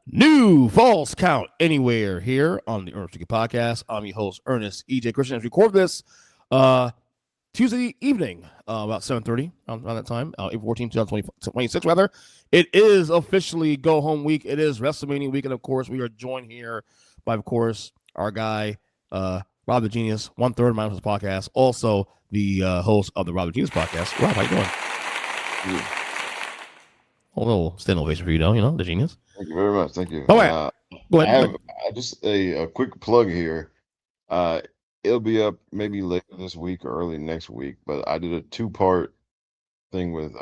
New Falls Count Anywhere here on the Earnestly podcast. I'm your host, Ernest E.J. Christian. As we record this Tuesday evening, about 7:30 around that time, April 14, 2026, rather. It is officially go home week. It is WrestleMania week. And of course, we are joined here by, of course, our guy, Rob the Genius, 1/3 of my podcast, also the host of the Rob the Genius podcast. Rob, how you doing? A little stand ovation for you, know, the Genius. Thank you very much. Thank you. All right. Go ahead. I have just a quick plug here. It'll be up maybe later this week or early next week, but I did a 2-part thing with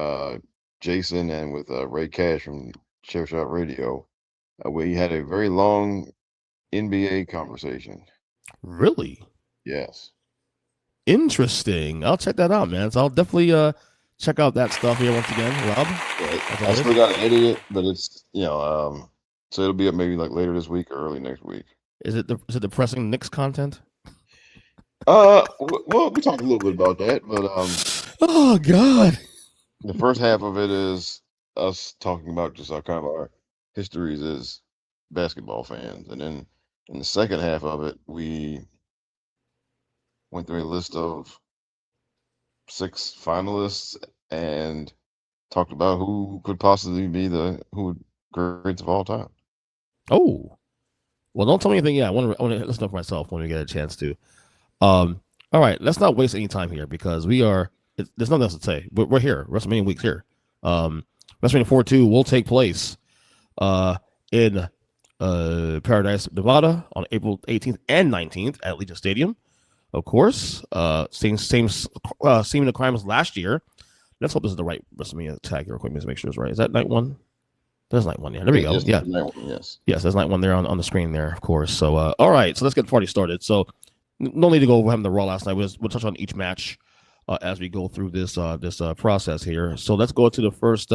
Jason and with Ray Cash from Chair Shot Radio, where he had a very long NBA conversation. Really? Yes. Interesting. I'll check that out, man. So I'll definitely check out that stuff here once again, Rob. I still got to edit it, but it's so it'll be up maybe like later this week or early next week. Is it depressing Knicks content? Well, we talked a little bit about that, but oh God, the first half of it is us talking about just kind of our histories as basketball fans, and then in the second half of it, we went through a list of 6 finalists and talked about who could possibly be the greats of all time. Oh, well, don't tell me anything. Yeah, I want to listen up for myself when we get a chance to. All right, let's not waste any time here because there's nothing else to say. We're here. WrestleMania week's here. WrestleMania 42 will take place in Paradise, Nevada on April 18th and 19th at Allegiant Stadium. Of course, same the crime as last year. Let's hope this is the right WrestleMania tag here. Quick, to make sure it's right. Is that night 1? There's night 1. Yeah, there we go. Yeah, yes, there's night 1 there on the screen there. Of course. So, all right. So let's get the party started. So, no need to go over having the Raw last night. We'll touch on each match as we go through this process here. So let's go to the first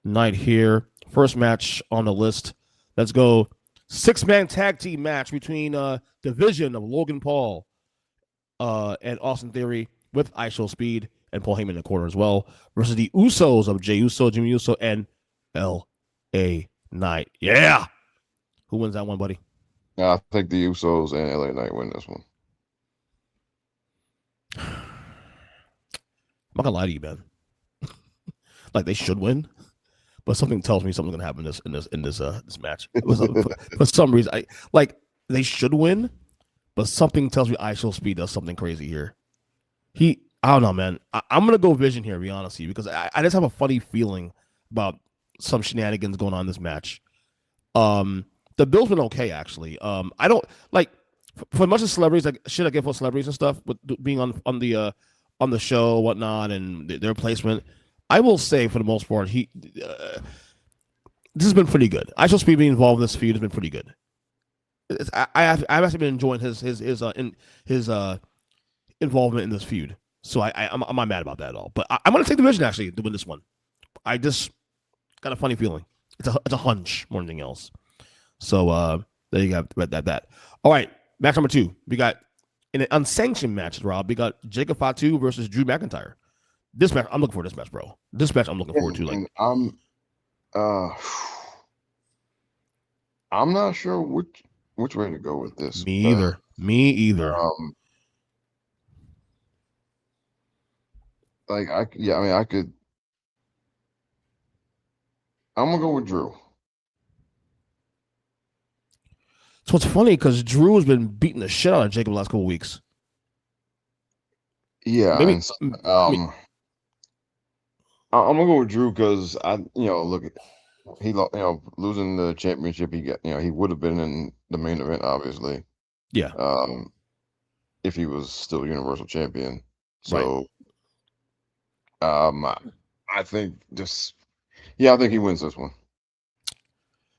night here. First match on the list. Let's go 6-man tag team match between Division of Logan Paul and Austin Theory with IShowSpeed and Paul Heyman in the corner as well versus the Usos of Jey Uso, Jimmy Uso, and L.A. Knight. Yeah. Who wins that one, buddy? I think the Usos and LA Knight win this one. I'm not gonna lie to you, man. Like they should win, but something tells me something's gonna happen in this match. For some reason, they should win, but something tells me IShowSpeed does something crazy here. I don't know, man. I'm gonna go Vision here, to be honest with you, because I just have a funny feeling about some shenanigans going on in this match. The bill's been okay, actually. I don't like for much of celebrities, like shit I get for celebrities and stuff with being on the show, whatnot, and their placement. I will say, for the most part, this has been pretty good. IShowSpeed being involved in this feud has been pretty good. I've actually been enjoying his involvement in this feud, so I'm not mad about that at all. But I'm gonna take the Vision actually to win this one. I just got a funny feeling. It's a hunch more than anything else. So there you go. That. All right, match number 2. We got in an unsanctioned match, Rob. We got Jacob Fatu versus Drew McIntyre. This match, I'm looking for this match, bro. This match, I'm looking forward to. Like, I'm not sure which way to go with this. Me either. I could. I'm gonna go with Drew. So it's funny because Drew has been beating the shit out of Jacob the last couple of weeks. Yeah, Maybe, and so, I mean, I'm gonna go with Drew because look, losing the championship, he would have been in the main event, obviously, yeah, um, if he was still Universal Champion. right. So, I I think I think he wins this one.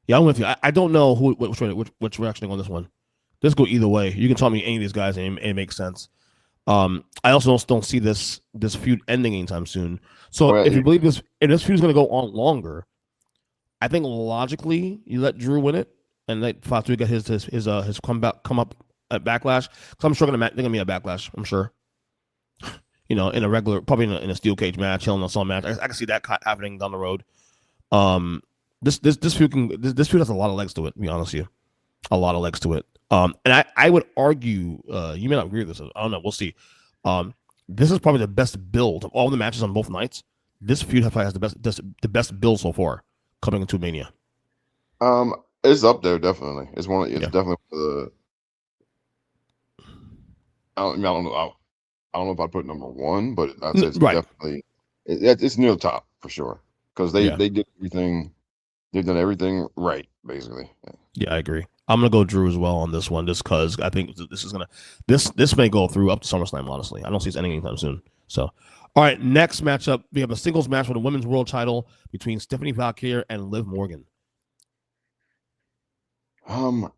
Yeah, I'm with you. I don't know which direction on this one. This go either way. You can tell me any of these guys, and it makes sense. I also don't see this feud ending anytime soon. So Well, if you believe if this feud is going to go on longer, I think logically you let Drew win it and let Fatu get his come up at Backlash. Because I'm sure they're gonna be a Backlash. I'm sure. In a regular, probably in a steel cage match, Hell in a Cell match. I can see that happening down the road. Um, this feud this feud has a lot of legs to it. To be honest with you, a lot of legs to it. And I would argue, you may not agree with this. I don't know. We'll see. This is probably the best build of all the matches on both nights. This feud probably has the best build so far coming into Mania. it's up there definitely. It's Yeah. definitely the. I don't know. I don't know if I'd put number one, but I'd say it's Right. definitely it's near the top for sure because Yeah. they did everything. They've done everything right, basically. Yeah, I agree. I'm gonna go Drew as well on this one, just because I think this may go through up to SummerSlam. Honestly, I don't see it ending anytime soon. So, all right, next matchup, we have a singles match for the women's world title between Stephanie Valkyrie and Liv Morgan. Um.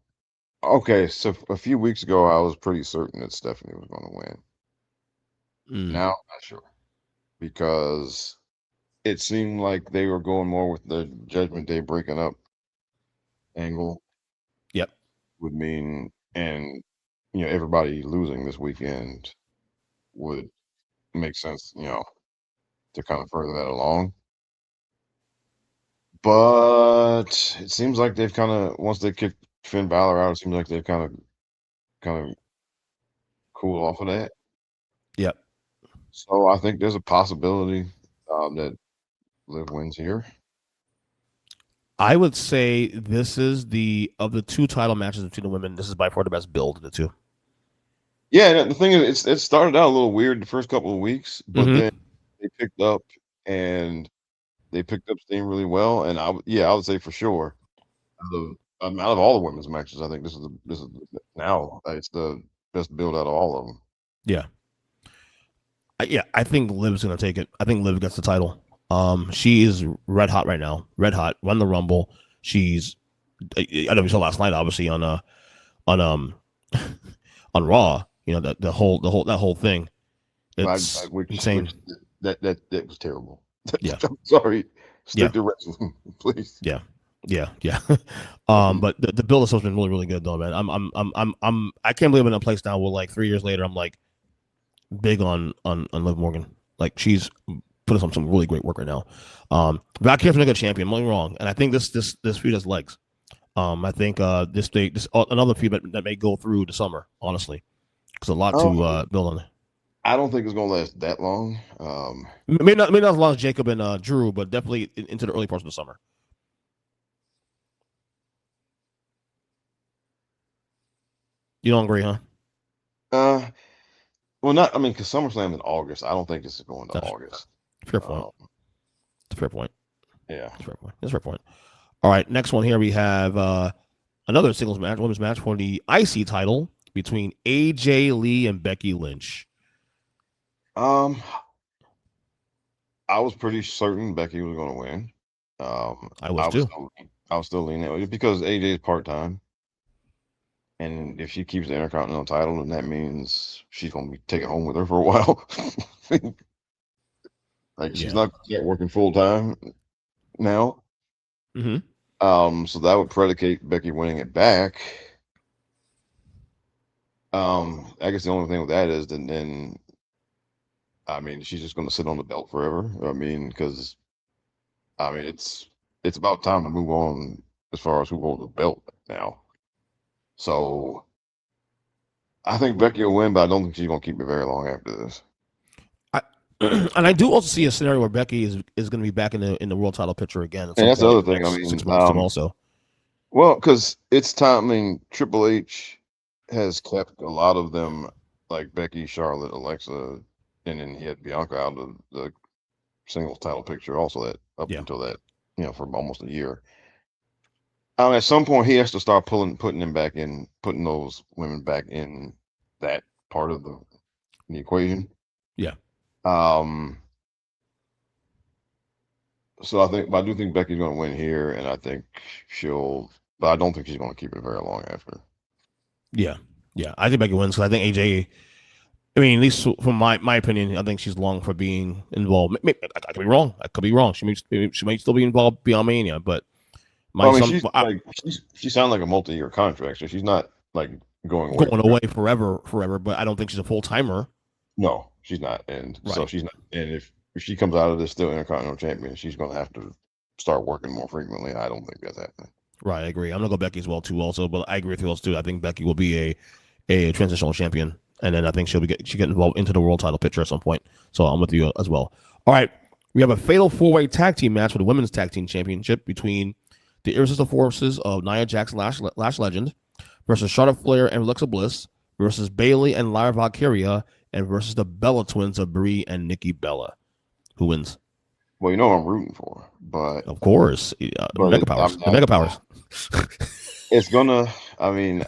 Okay, so a few weeks ago, I was pretty certain that Stephanie was going to win. Mm, Now, I'm not sure because it seemed like they were going more with the Judgment Day breaking up angle yep. would mean, and everybody losing this weekend would make sense, to kind of further that along. But it seems like they've kind of once they kicked Finn Balor out, it seems like they've kind of cooled off of that. Yep. So I think there's a possibility that Liv wins here. I would say this is the of the two title matches between the women. This is by far the best build of the two. Yeah, and the thing is, it started out a little weird the first couple of weeks, but Mm-hmm. then they picked up and they picked up steam really well. And I would say for sure, out of all the women's matches, I think this is now it's the best build out of all of them. Yeah. Yeah. I think Liv's gonna take it. I think Liv gets the title. She is red hot right now. Red hot. Won the Rumble. She's. I know we saw last night, obviously on on Raw. The whole thing. It's Which insane. that was terrible. Yeah. I'm sorry. Yeah. Stick to wrestling, please. Yeah. Yeah. Yeah. Um, But the build has been really, really good though, man. I can't believe I'm in a place now where like 3 years later I'm like big on Liv Morgan. Like she's put on some really great work right now. Valkyrie's been a good champion. I'm not wrong, and I think this feud has legs. I think this another feud that may go through the summer. Honestly, because a lot to build on. I don't think it's gonna last that long. Maybe not as long as Jacob and Drew, but definitely into the early parts of the summer. You don't agree, huh? Uh, well, not. I mean, because SummerSlam in August. I don't think this is going to That's August. fair point. It's a fair point. Yeah. That's a fair point. That's a fair point. All right, next one here we have another singles match, women's match for the IC title between AJ Lee and Becky Lynch. Um, I was pretty certain Becky was going to win. I was too. I was still leaning that way because AJ is part time, and if she keeps the Intercontinental title, then that means she's going to be taking home with her for a while. Like she's Yeah. not gonna start working full time now. Mm-hmm. So that would predicate Becky winning it back. I guess the only thing with that is then I mean she's just going to sit on the belt forever. I mean, because I mean it's about time to move on as far as who holds the belt now. So I think Becky will win, but I don't think she's going to keep it very long after this. And I do also see a scenario where Becky is going to be back in the world title picture again at And some that's the point other in the thing. I next mean, 6 months too. Also, well, because it's time. I mean, Triple H has kept a lot of them, like Becky, Charlotte, Alexa, and then he had Bianca out of the singles title picture. Also, that up yeah, until that, for almost a year. At some point, he has to start putting them back in, putting those women back in that part of the equation. yeah, Um, so I do think Becky's going to win here, and I think but I don't think she's going to keep it very long after. yeah, yeah. I think Becky wins because I think AJ. I mean, at least from my opinion, I think she's long for being involved. I could be wrong. I could be wrong. She might still be involved beyond Mania, but my Well, I mean, son she's like she sounds like a multi-year contract, so she's not like going away going away forever. But I don't think she's a full timer. No, she's not, and so Right. she's not. And if she comes out of this still Intercontinental Champion, she's going to have to start working more frequently. I don't think that's happening. Right, I agree. I'm gonna go Becky as well too. Also, but I agree with you else too. I think Becky will be a transitional champion, and then I think she get involved into the world title picture at some point. So I'm with you as well. All right, we have a fatal 4-way tag team match for the women's tag team championship between the irresistible forces of Nia Jax, Lash Legend, versus Charlotte Flair and Alexa Bliss, versus Bayley and Lyra Valkyria, and versus the Bella Twins of Brie and Nikki Bella. Who wins? Well, you know what I'm rooting for, but Of course, Mega Powers. The Mega Powers. It's gonna. I mean,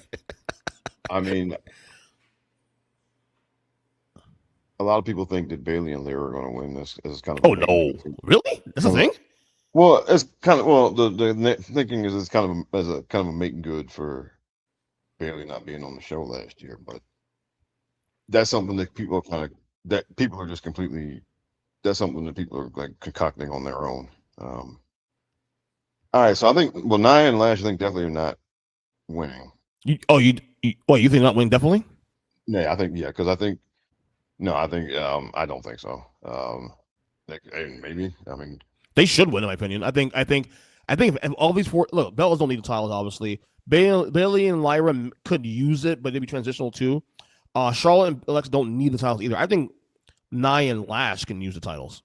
a lot of people think that Bailey and Lyra are going to win this as kind of. Oh no, really? That's a thing. Well, it's kind of the thinking is it's kind of as a kind of a make good for Bailey not being on the show last year, but that's something that people are just completely. That's something that people are like concocting on their own. All right, so I think Nia and Lash I think definitely are not winning. You think not winning definitely? Yeah, I think because I think no, I don't think so. Maybe I mean They should win, in my opinion. If all these four Bellas don't need the titles, obviously. Bailey and Lyra could use it, but they'd be transitional too. Charlotte and Alexa don't need the titles either. I think Nia and Lash can use the titles.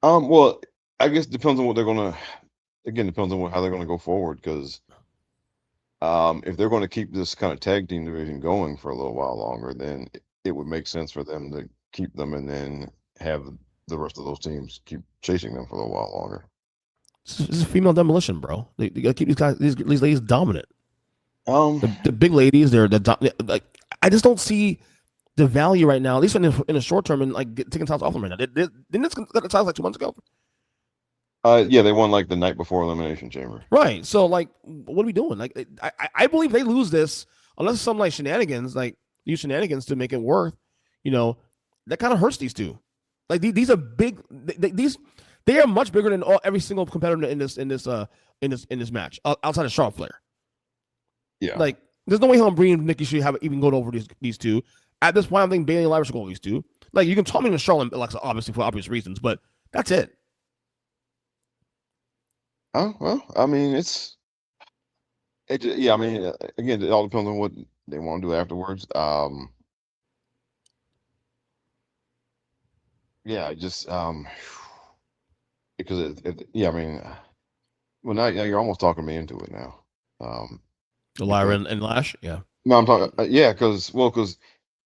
well, I guess it depends on what they're gonna. Again, depends on how they're gonna go forward because if they're going to keep this kind of tag team division going for a little while longer, then it would make sense for them to keep them and then have the rest of those teams keep chasing them for a little while longer. This is female demolition, bro. They got to keep these ladies dominant. Um, The big ladies, like I just don't see the value right now, at least in the short term, and like taking titles off them right now. Didn't this got the titles like 2 months ago? yeah, they won like the night before Elimination Chamber. Right. So like, what are we doing? Like, I believe they lose this unless some like shenanigans, like use shenanigans to make it worth. That kind of hurts these two. Like these are big. They are much bigger than every single competitor in this match outside of Charlotte Flair. Yeah. Like, there's no way how Brie and Nikki should have even go over these two. At this point, I think Bayley and Lyra should go over these two. Like, you can talk me to Charlotte and Alexa, obviously for obvious reasons, but that's it. Oh well, I mean yeah. I mean, again, it all depends on what they want to do afterwards. Yeah, just because yeah, I mean, well now you're almost talking me into it now. Lyra and Lash, yeah. No, I'm talking. Yeah, because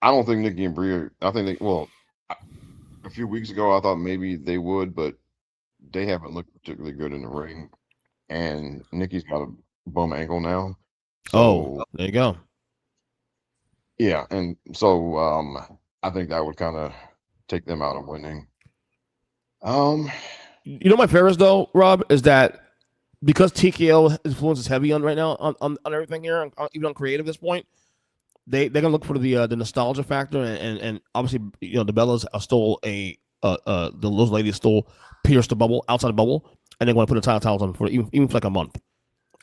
I don't think Nikki and Brie are. I think a few weeks ago I thought maybe they would, but they haven't looked particularly good in the ring. And Nikki's got a bum ankle now. So there you go. yeah, and so I think that would kind of take them out of winning. My favorite though, Rob, is that because TKO influence is heavy on right now on everything here, even on creative at this point, they're gonna look for the nostalgia factor and obviously the Bellas are still those ladies still pierce the bubble outside the bubble, and they're going to put the titles on for even for like a month.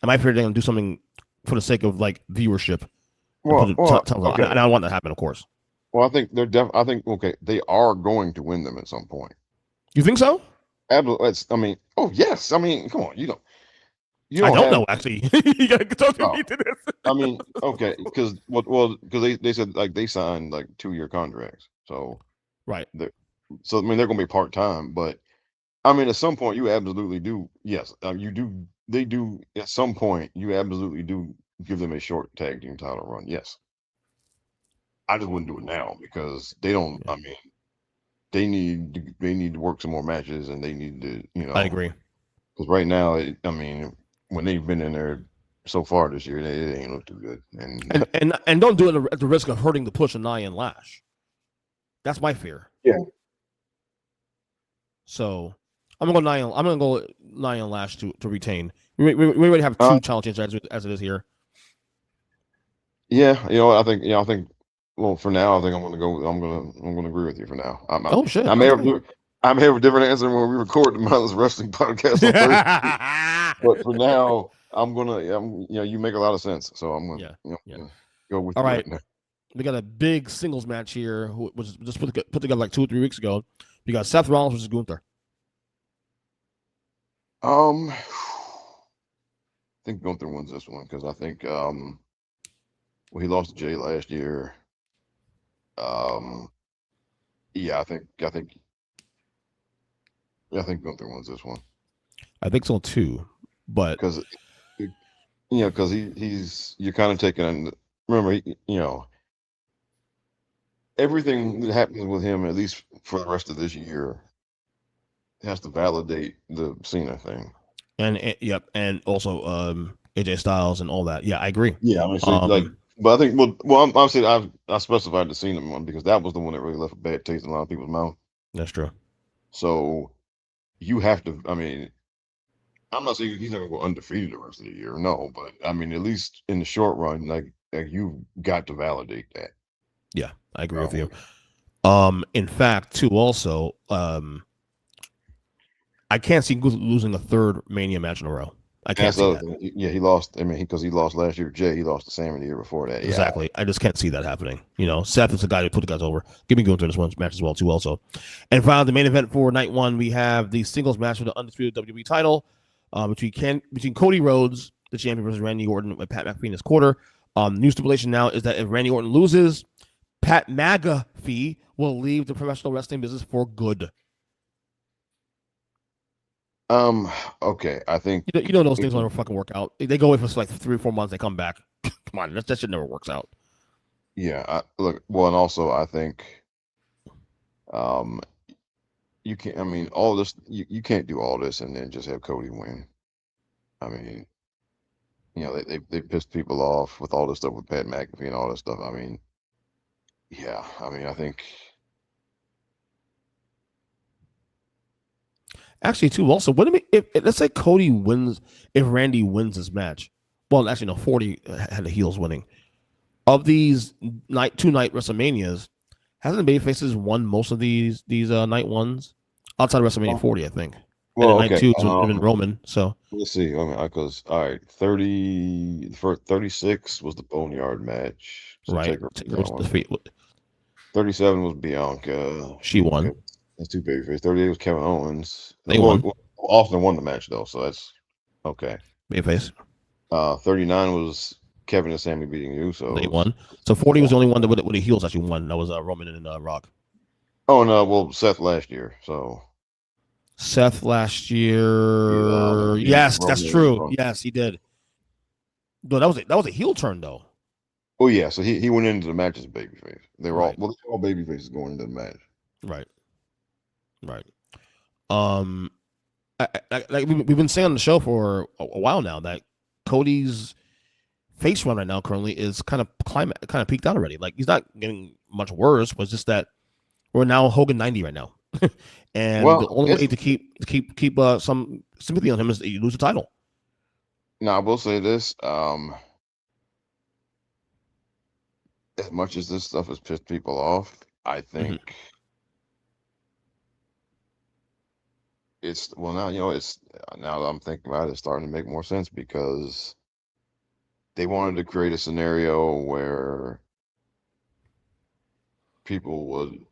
And my fear they're going to do something for the sake of like viewership. Okay. And I want that to happen, of course. Well, I think I think they are going to win them at some point. You think so? Absolutely. I mean, oh yes. I mean, come on. I don't know actually. You got to talk to me to this. I mean, okay, because they said like they signed like 2-year contracts, so right. So I mean, they're going to be part time, but I mean, at some point, you absolutely do. Yes, you do. They do. At some point, you absolutely do give them a short tag team title run. Yes, I just wouldn't do it now because they don't. Yeah, I mean, they need to work some more matches, and they need to, I agree. because right now, I mean, when they've been in there so far this year, they ain't look too good. And And don't do it at the risk of hurting the push of Nia and Lash. That's my fear. yeah, So I'm gonna go Nia. I'm gonna go Nia and Lash to retain. We already have uh, two challenges as it is here. yeah, I think, I think. Well, for now, I think I'm gonna go. I'm gonna agree with you for now. Oh shit. I may have, Okay. I may have a different answer when we record the Mindless Wrestling podcast on Thursday. But for now, you make a lot of sense. So I'm gonna, Yeah. Yeah. go with All you right. right now. We got a big singles match here, which was just put together like 2 or 3 weeks ago. We got Seth Rollins versus Gunther. I think Gunther wins this one because I think, well, he lost to Jay last year. Um, yeah, I think Gunther wins this one I think so too. But because, because he's you're kind of taking. Remember, everything that happens with him, at least for the rest of this year, has to validate the Cena thing. yep, and also AJ Styles and all that. Yeah, I agree. Yeah, I mean, so like, Um, but I think, I'm obviously I specified the Cena one because that was the one that really left a bad taste in a lot of people's mouth. that's true. So you have to. I mean, I'm not saying he's not gonna go undefeated the rest of the year, no, but I mean, at least in the short run, like you got to validate that. Yeah, I agree with you. Um, In fact, too, also, I can't see losing a third Mania match in a row. I and can't that's the see other that. thing. Yeah, he lost. I mean, because he lost last year to Jay, he lost to Sam in the year before that. Yeah, Exactly. I just can't see that happening. Seth is the guy who put the guys over. Give me Gunther this one match as well, too, also. And finally, the main event for night one, we have the singles match for the undisputed WWE title between Cody Rhodes, the champion, versus Randy Orton with Pat McAfee in his quarter. New stipulation now is that if Randy Orton loses, Pat McAfee will leave the professional wrestling business for good. Um. Okay. I think. You know those things will never fucking work out. They go away for like 3 or 4 months, they come back. Come on, that shit never works out. Yeah. Look. Well, and also I think. Um. You can't. I mean, all this. You can't do all this and then just have Cody win. I mean, they pissed people off with all this stuff with Pat McAfee and all this stuff. I mean, yeah. I mean, I think. Actually, too. Also, what if let's say Cody wins, if Randy wins this match? Well, actually, no. 40 had the heels winning. Of these two night WrestleManias, hasn't the babyfaces won most of these night ones outside of WrestleMania Oh, 40? I think. And then well, night okay. two has been Roman. So Let's see. I mean, because all right, 30 for 36 was the Boneyard match. So right, Taker won Taker that was one. defeat. 37 was Bianca. She won. Okay, that's two babyface. 38 was Kevin Owens. They won. Austin won the match though, so that's okay. Babyface. 39 was Kevin and Sammy beating the They Usos. won. So 40 was the only one that with the heels actually won. That was Roman and Rock. Oh no, well Seth last year. So Seth last he, year. beat Yes, that's true. Roman. Yes, he did. No, that was a heel turn though. Oh yeah, so he went into the match as a babyface. They were Right. all babyfaces going into the match. Right. Right. Um, like we've been saying on the show for a while now that Cody's face run right now currently is kind of peaked out already. Like he's not getting much worse. Was just that we're now Hogan 90 right now, and the Well, only way to keep some sympathy on him is that you lose the title. now I will say this. As much as this stuff has pissed people off, I Mhm. think it's well now it's now that I'm thinking about it, it's starting to make more sense because they wanted to create a scenario where people would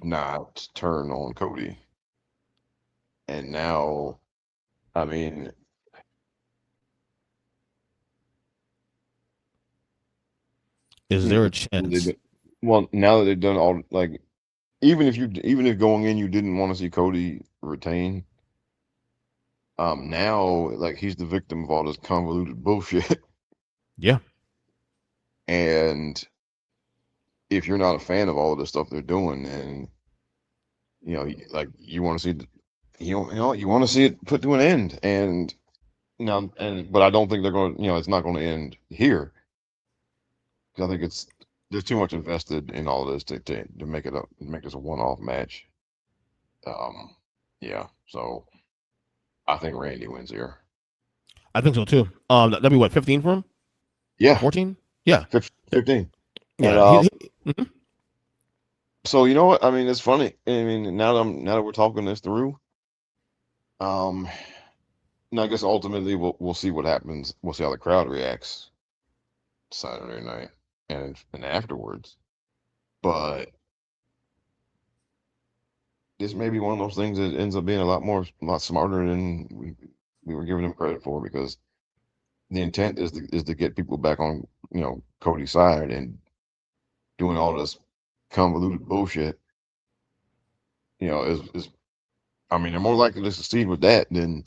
not turn on Cody, and now, I mean, Is hmm, there a they chance? did- well, now that they've done all like even if going in you didn't want to see Cody retain, now like he's the victim of all this convoluted bullshit. Yeah. And if you're not a fan of all of the stuff they're doing, and like you want to see, you want to see it put to an end, and but I don't think they're going. It's not going to end here, because I think there's too much invested in all of this to make this a one-off match. Yeah. So I think Randy wins here. I think so too. That'd be what, 15 for him? Yeah, 14? Yeah. 15. Yeah. And Mhm. so you know what? I mean, it's funny. I mean, now that we're talking this through, um, I guess ultimately we'll see what happens. We'll see how the crowd reacts Saturday night and afterwards. But this may be one of those things that ends up being a lot smarter than we were giving them credit for, because the intent is to get people back on Cody's side, and doing all this convoluted bullshit. Is I mean, they're more likely to succeed with that than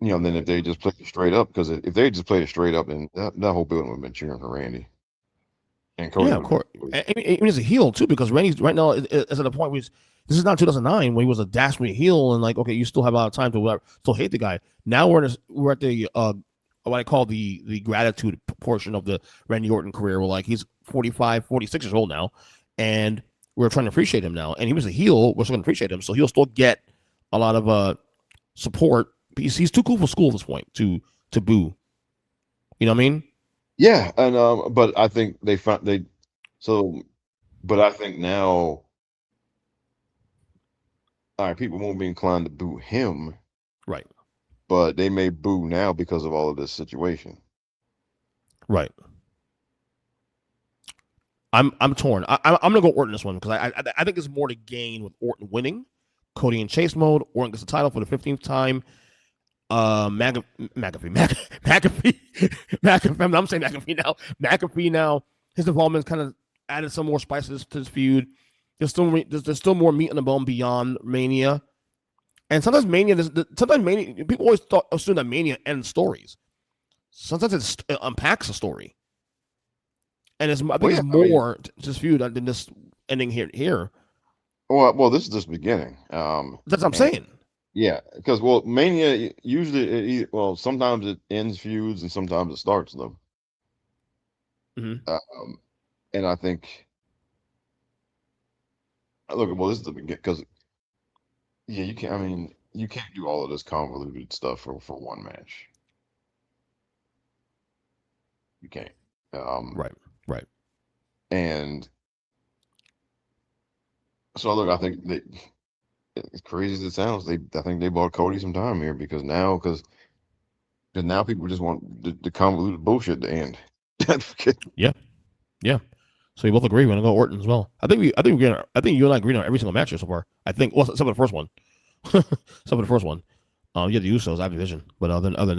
than if they just played it straight up. Because if they just played it straight up, then that whole building would have been cheering for Randy, and Cody Yeah, of would have course. Even as a heel too, because Randy's right now is at a point where this is not 2009 when he was a dastardly heel and like, okay, you still have a lot of time to still hate the guy. Now we're at the what I call the gratitude portion of the Randy Orton career, where like he's 45, 46 years old now, and we're trying to appreciate him now. And he was a heel, we're still going to appreciate him, so he'll still get a lot of support. He's too cool for school at this point to boo. You know what I mean? Yeah, and but I think but I think now, all right, people won't be inclined to boo him, Right. but they may boo now because of all of this situation. Right. I'm torn. I'm gonna go Orton this one because I think there's more to gain with Orton winning. Cody in chase mode. Orton gets the title for the 15th time. McAfee. I'm saying McAfee now. McAfee now. His involvement kind of added some more spices to this feud. There's still more meat on the bone beyond Mania. And sometimes Mania, people always assume that Mania ends stories. Sometimes it unpacks a story. And I think it's more to this feud than this ending here. Well, this is just beginning. That's what I'm saying. Yeah, because Mania usually, sometimes it ends feuds and sometimes it starts them. Mm-hmm. And I think, look, this is the beginning, because you can't. I mean, you can't do all of this convoluted stuff for one match. You can't. Right. And so, look, I think that, as crazy as it sounds, I think they bought Cody some time here, because now people just want the convoluted bullshit to end. Yeah. So we both agree we're gonna go Orton as well. I think you and I agree on every single match here so far. I think some of the first one. You had the Usos, I have division. But other than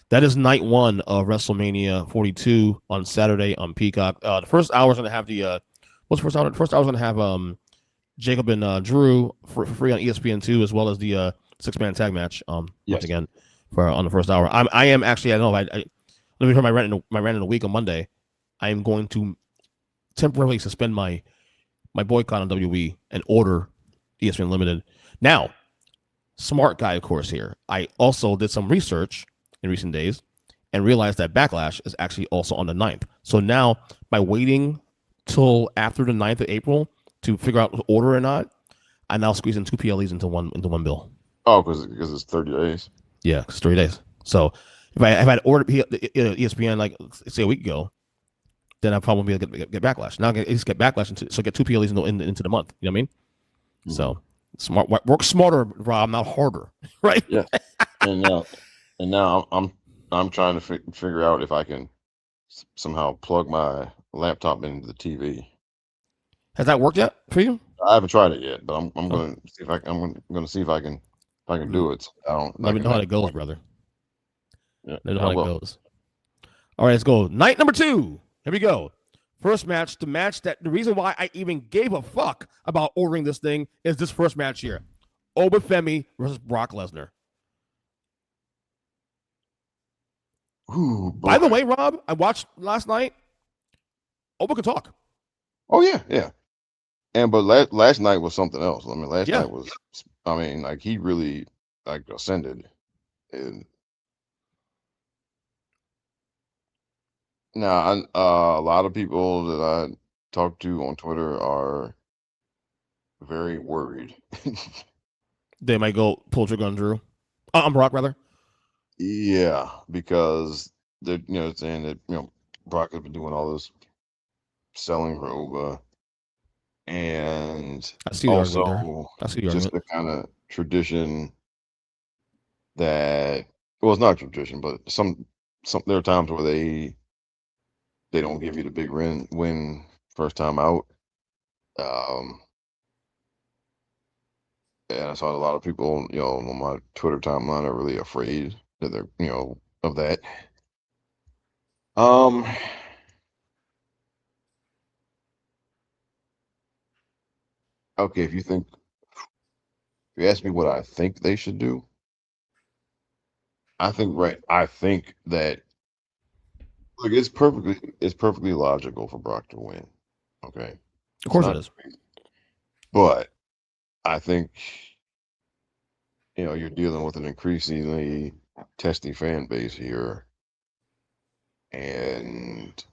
that is night one of WrestleMania 42 on Saturday on Peacock. The first hour is gonna have what's the first hour? The first hour is gonna have Jacob and Drew for free on ESPN2, as well as the 6-man tag match. Once again, on the first hour. I am actually, I don't know, let me hear my rant in a week on Monday. I am going to temporarily suspend my boycott on WWE and order ESPN Limited. Now, smart guy, of course, here. I also did some research in recent days and realized that Backlash is actually also on the 9th. So now, by waiting till after the 9th of April to figure out order or not, I now squeeze in 2 PLEs into one bill. Oh, because it's 30 days. Yeah, it's 30 days. So if I had ordered ESPN like say a week ago, then I probably get Backlash. Now I can get Backlash so get 2 PLEs into the month. You know what I mean? Mm-hmm. So smart, work smarter, Rob, not harder, right? Yeah. And now I'm trying to figure out if I can somehow plug my laptop into the TV. Has that worked yet for you? I haven't tried it yet, but I'm going to see if I'm going to see if I can do it. Let me know how it goes, brother. Yeah, let me know how it goes. All right, let's go. Night number 2. Here we go. First match, the reason why I even gave a fuck about ordering this thing is this first match here. Obafemi versus Brock Lesnar. Ooh, By the way, Rob, I watched last night. Oba could talk. Oh yeah. But last night was something else. I mean, last night was. I mean, like he really like ascended, and now a lot of people that I talk to on Twitter are very worried. They might go pull trigger on Drew. On Brock, rather. Yeah, because they're saying that Brock has been doing all this selling for Oba, and I see the argument there. also I see the just argument. the kind of tradition that it's not tradition, but some there are times where they don't give you the big win first time out. And I saw a lot of people, on my Twitter timeline are really afraid that they're, of that. Okay, if you ask me what I think they should do, I think that look, it's perfectly logical for Brock to win. Okay. Of course it is. But I think you're dealing with an increasingly testy fan base here, and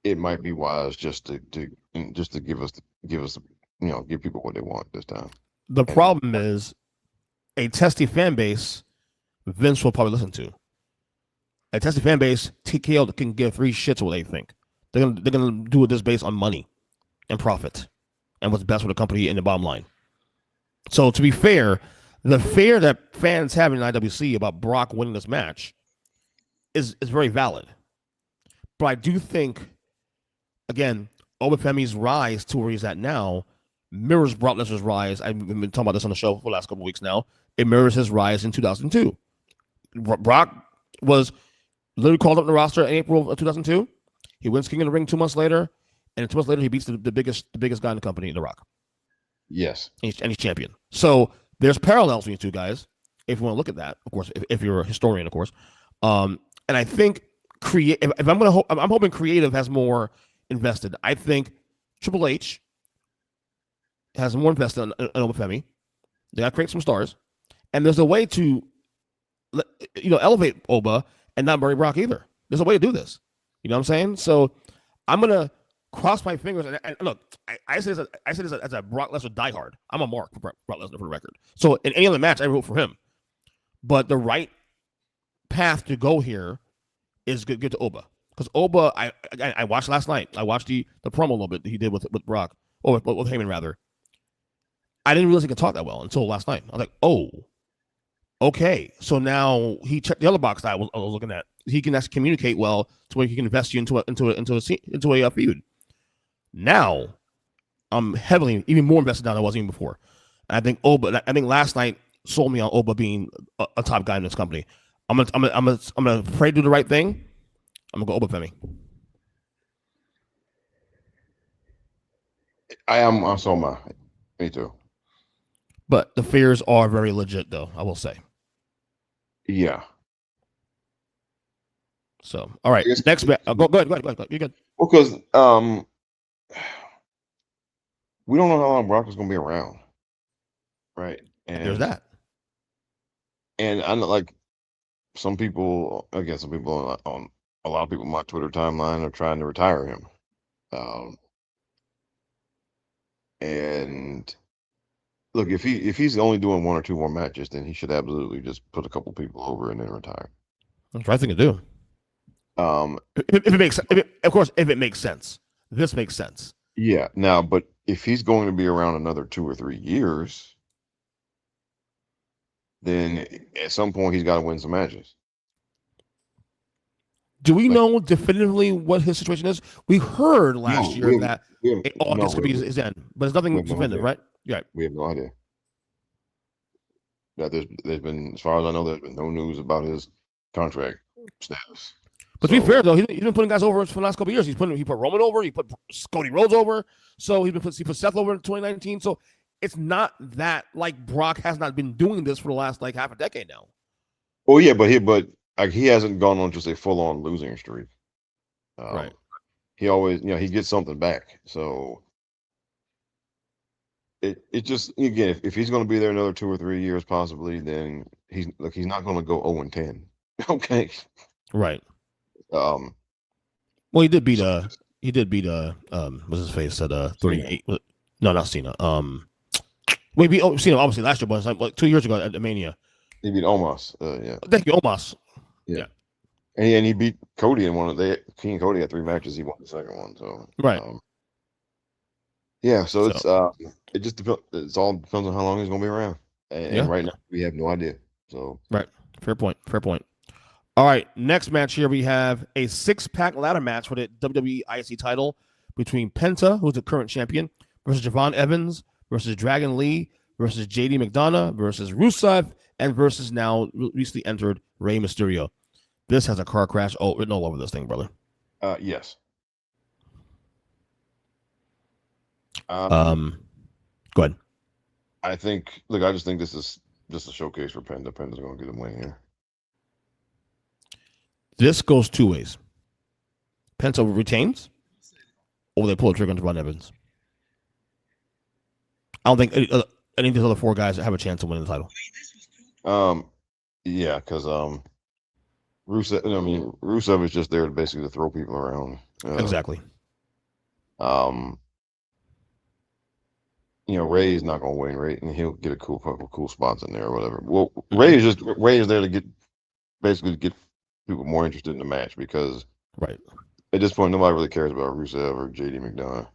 it might be wise just to give people what they want this time. The problem is a testy fan base. Vince will probably listen to a testy fan base. TKO can give 3 shits what they think. They're gonna do this based on money and profit and what's best for the company and the bottom line. So to be fair, the fear that fans have in IWC about Brock winning this match is very valid. But I do think, again, Obafemi's rise to where he's at now mirrors Brock Lesnar's rise. I've been talking about this on the show for the last couple of weeks now. It mirrors his rise in 2002. Brock was literally called up in the roster in April of 2002. He wins King of the Ring 2 months later, and 2 months later he beats the biggest guy in the company, The Rock. Yes, and he's champion. So there's parallels between the two guys. If you want to look at that, of course, if you're a historian, of course. And I think I'm hoping creative has more invested. I think Triple H has more invested in Obafemi. They got to create some stars, and there's a way to elevate Oba and not bury Brock either. There's a way to do this. You know what I'm saying? So I'm gonna cross my fingers and look. I say this as a Brock Lesnar diehard. I'm a mark for Brock Lesnar for the record. So in any other match, I root for him. But the right path to go here is good to Oba, because Oba, I watched last night. I watched the promo a little bit that he did with Brock, or with Heyman rather. I didn't realize he could talk that well until last night. I was like, oh, okay. So now he checked the other box that I was looking at. He can actually communicate well to where he can invest you into a feud. Now, I'm even more invested now than I was even before. And I think last night sold me on Oba being a top guy in this company. I'm gonna pray to do the right thing. I'm gonna go Obafemi. I am. I'm so my. Me too. But the fears are very legit, though, I will say. Yeah. So, all right. Next match. Go ahead. You're good. Well, because we don't know how long Brock is going to be around, right? And there's that. And I know, like, some people on a lot of people on my Twitter timeline are trying to retire him. And look, if he's only doing 1 or 2 more matches, then he should absolutely just put a couple people over and then retire. That's the right thing to do. If it makes, of course, if it makes sense. This makes sense. Yeah. Now, but if he's going to be around another 2 or 3 years, then at some point he's got to win some matches. Do we know definitively what his situation is? We heard last year that August could be his end, but there's nothing definitive, right? Yeah. We have no idea. Yeah, there's been, as far as I know, there's been no news about his contract status. But to be fair though, he's been putting guys over for the last couple of years. He put Roman over, he put Cody Rhodes over, so he put Seth over in 2019. So it's not that like Brock has not been doing this for the last like half a decade now. Oh yeah, but he hasn't gone on just a full on losing streak. Right. He always, he gets something back. So it just, again, if he's going to be there another 2 or 3 years possibly, then he's not going to go 0-10. Okay. Right. Well, he did beat what's his face at 38. No, not Cena. We beat Cena obviously last year, but like 2 years ago at the Mania. He beat Omos. Yeah. Thank you, Omos. Yeah. And he beat Cody in one of King and Cody had 3 matches. He won the second one. So right. Yeah, so it's it just depends. It all depends on how long he's going to be around. And right now we have no idea. So right, fair point. All right, next match here we have a 6-pack ladder match for the WWE IC title between Penta, who's the current champion, versus Javon Evans, versus Dragon Lee, versus JD McDonough, versus Rusev, and versus now recently entered Rey Mysterio. This has a car crash written all over this thing, brother. Yes. Go ahead. I just think this is just a showcase for Penta. Penta's going to get a win here. This goes 2 ways. Penta retains, or they pull the trigger on Javon Evans. I don't think any of these other 4 guys have a chance to win the title. Yeah, because Rusev is just there basically to throw people around. Exactly. Ray's not going to win. Ray, and he'll get a couple cool spots in there or whatever. Well, Ray is there to get people more interested in the match because right at this point nobody really cares about Rusev or JD McDonough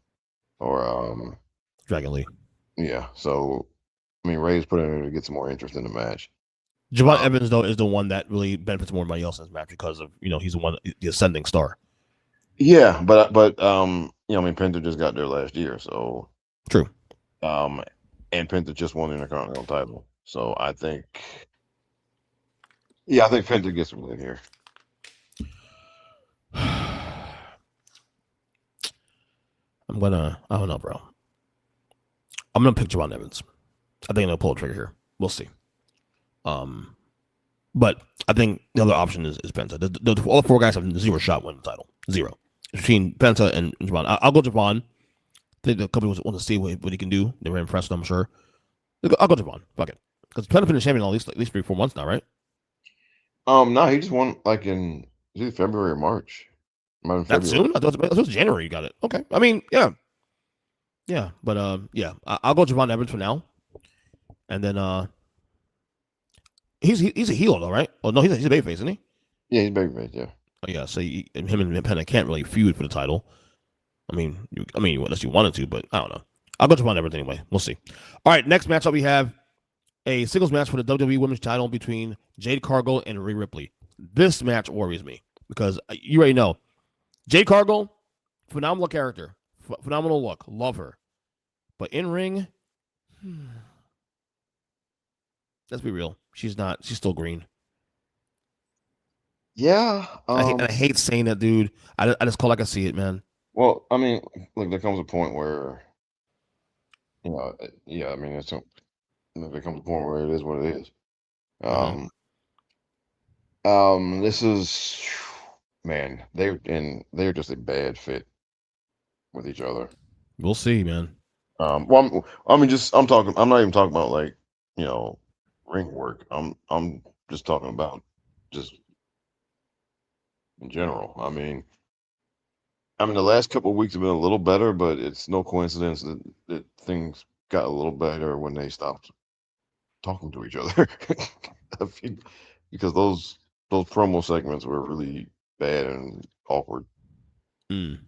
or Dragon Lee. Yeah, so Ray's put in to get some more interest in the match. Javon Evans though is the one that really benefits more than anybody else in this match because of he's the one, the ascending star. Yeah, but Penta just got there last year, so true. And Penta just won the Intercontinental title, so I think Penta gets a win here. I don't know, bro. I'm gonna pick Javon Evans. I think they'll pull a trigger here. We'll see. But I think the other option is Penta. All 4 guys have 0 shot winning the title. 0 between Penta and Javon. I'll go Javon. I think the company want to see what he can do. They were impressed, I'm sure. I'll go Javon. Fuck it, because Penta been the champion at least 3-4 months now, right? No, he just won like in February or March. That soon? I thought it was January. You got it. Okay. Yeah. But I'll go Javon Evans for now, and then he's a heel though, right? Oh no, he's a babyface, isn't he? Yeah, he's babyface. Yeah. Oh yeah. So him and Penta can't really feud for the title. Unless you wanted to, but I don't know. I'll go Javon Evans anyway. We'll see. All right, next matchup we have a singles match for the WWE Women's title between Jade Cargill and Rhea Ripley. This match worries me because you already know Jade Cargill, phenomenal character, phenomenal look, love her, but in ring, let's be real, she's not. She's still green. Yeah, I hate saying that, dude. I just call like I see it, man. Well, there comes a point where, there comes a point where it is what it is. This is, man, they're just a bad fit with each other. We'll see, man. I'm not even talking about like, ring work. I'm just talking about just in general. The last couple of weeks have been a little better, but it's no coincidence that things got a little better when they stopped talking to each other. Because those promo segments were really bad and awkward. And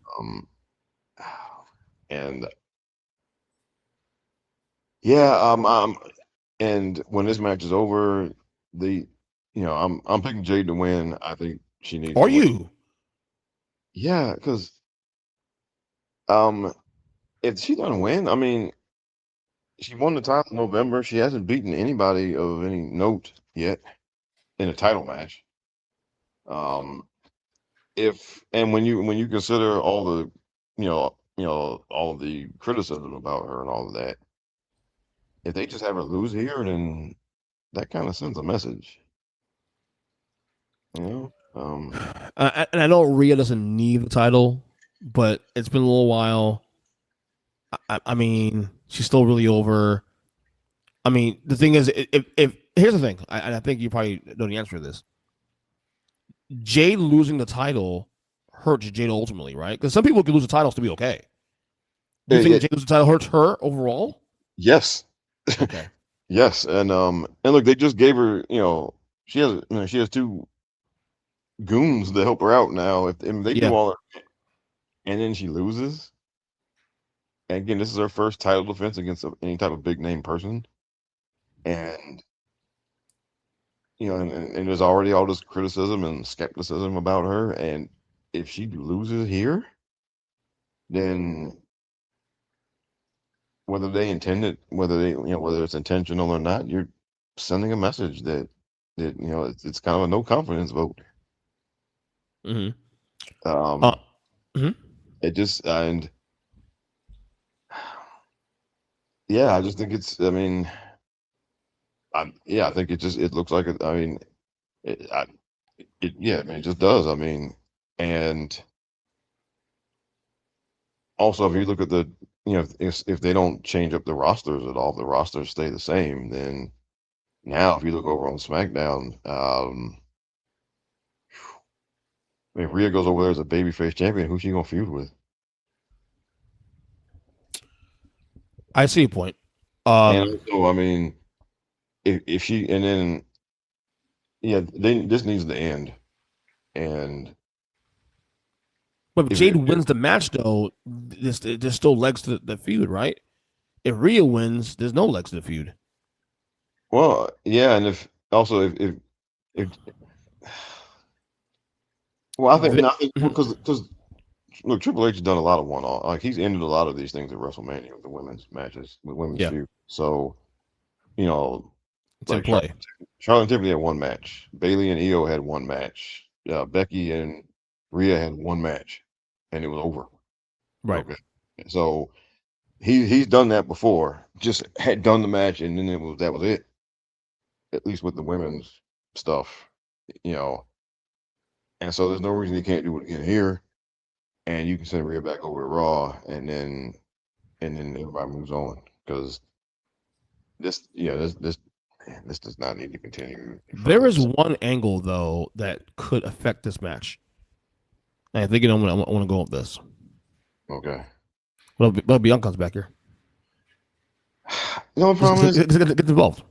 and when this match is over, I'm picking Jade to win. I think she needs. Are you? Yeah, because if she doesn't win, she won the title in November. She hasn't beaten anybody of any note yet in a title match. when you consider all the all of the criticism about her and all of that, if they just have her lose here, then that kind of sends a message, you know. And I know Rhea doesn't need the title, but it's been a little while. I mean, she's still really over. I mean, the thing is, if here's the thing, I think you probably know the answer to this. Jade losing the title hurts Jade ultimately, right? Because some people can lose the titles to be okay. Do you think Jade losing the title hurts her overall? Yes. Okay. Yes, and look, they just gave her, she has two goons to help her out now. If they do all that, and then she loses, and again, this is her first title defense against any type of big name person, and and there's already all this criticism and skepticism about her, and if she loses here, then whether they intend it, whether it's intentional or not, you're sending a message that it's kind of a no confidence vote. Mm-hmm. Um, mm-hmm. it just and yeah, I just think it's. I mean, I think it looks like it. I mean, yeah, I mean, it just does. I mean, and also if you look at the, if they don't change up the rosters at all, if the rosters stay the same, then now if you look over on SmackDown, I mean, Rhea goes over there as a babyface champion. Who's she gonna feud with? I see your point. And also, I mean, if she and then this needs to end. And but if Jade wins the match, though, there's still legs to the feud, right? If Rhea wins, there's no legs to the feud. Well, yeah, and if well, I think nothing because look, Triple H has done a lot of one-off. Like he's ended a lot of these things at WrestleMania with the women's matches, with women's feud. So, it's in play. Charlotte and Tiffany had one match. Bayley and Io had one match. Becky and Rhea had one match, and it was over. Right. Okay. So he's done that before. Just had done the match, and then that was it. At least with the women's stuff, And so there's no reason he can't do it again here. And you can send Rhea back over to Raw, and then everybody moves on because this does not need to continue. There is one angle though that could affect this match. I think I want to go with this. Okay. Well, Bianca's back here. The only problem is get involved.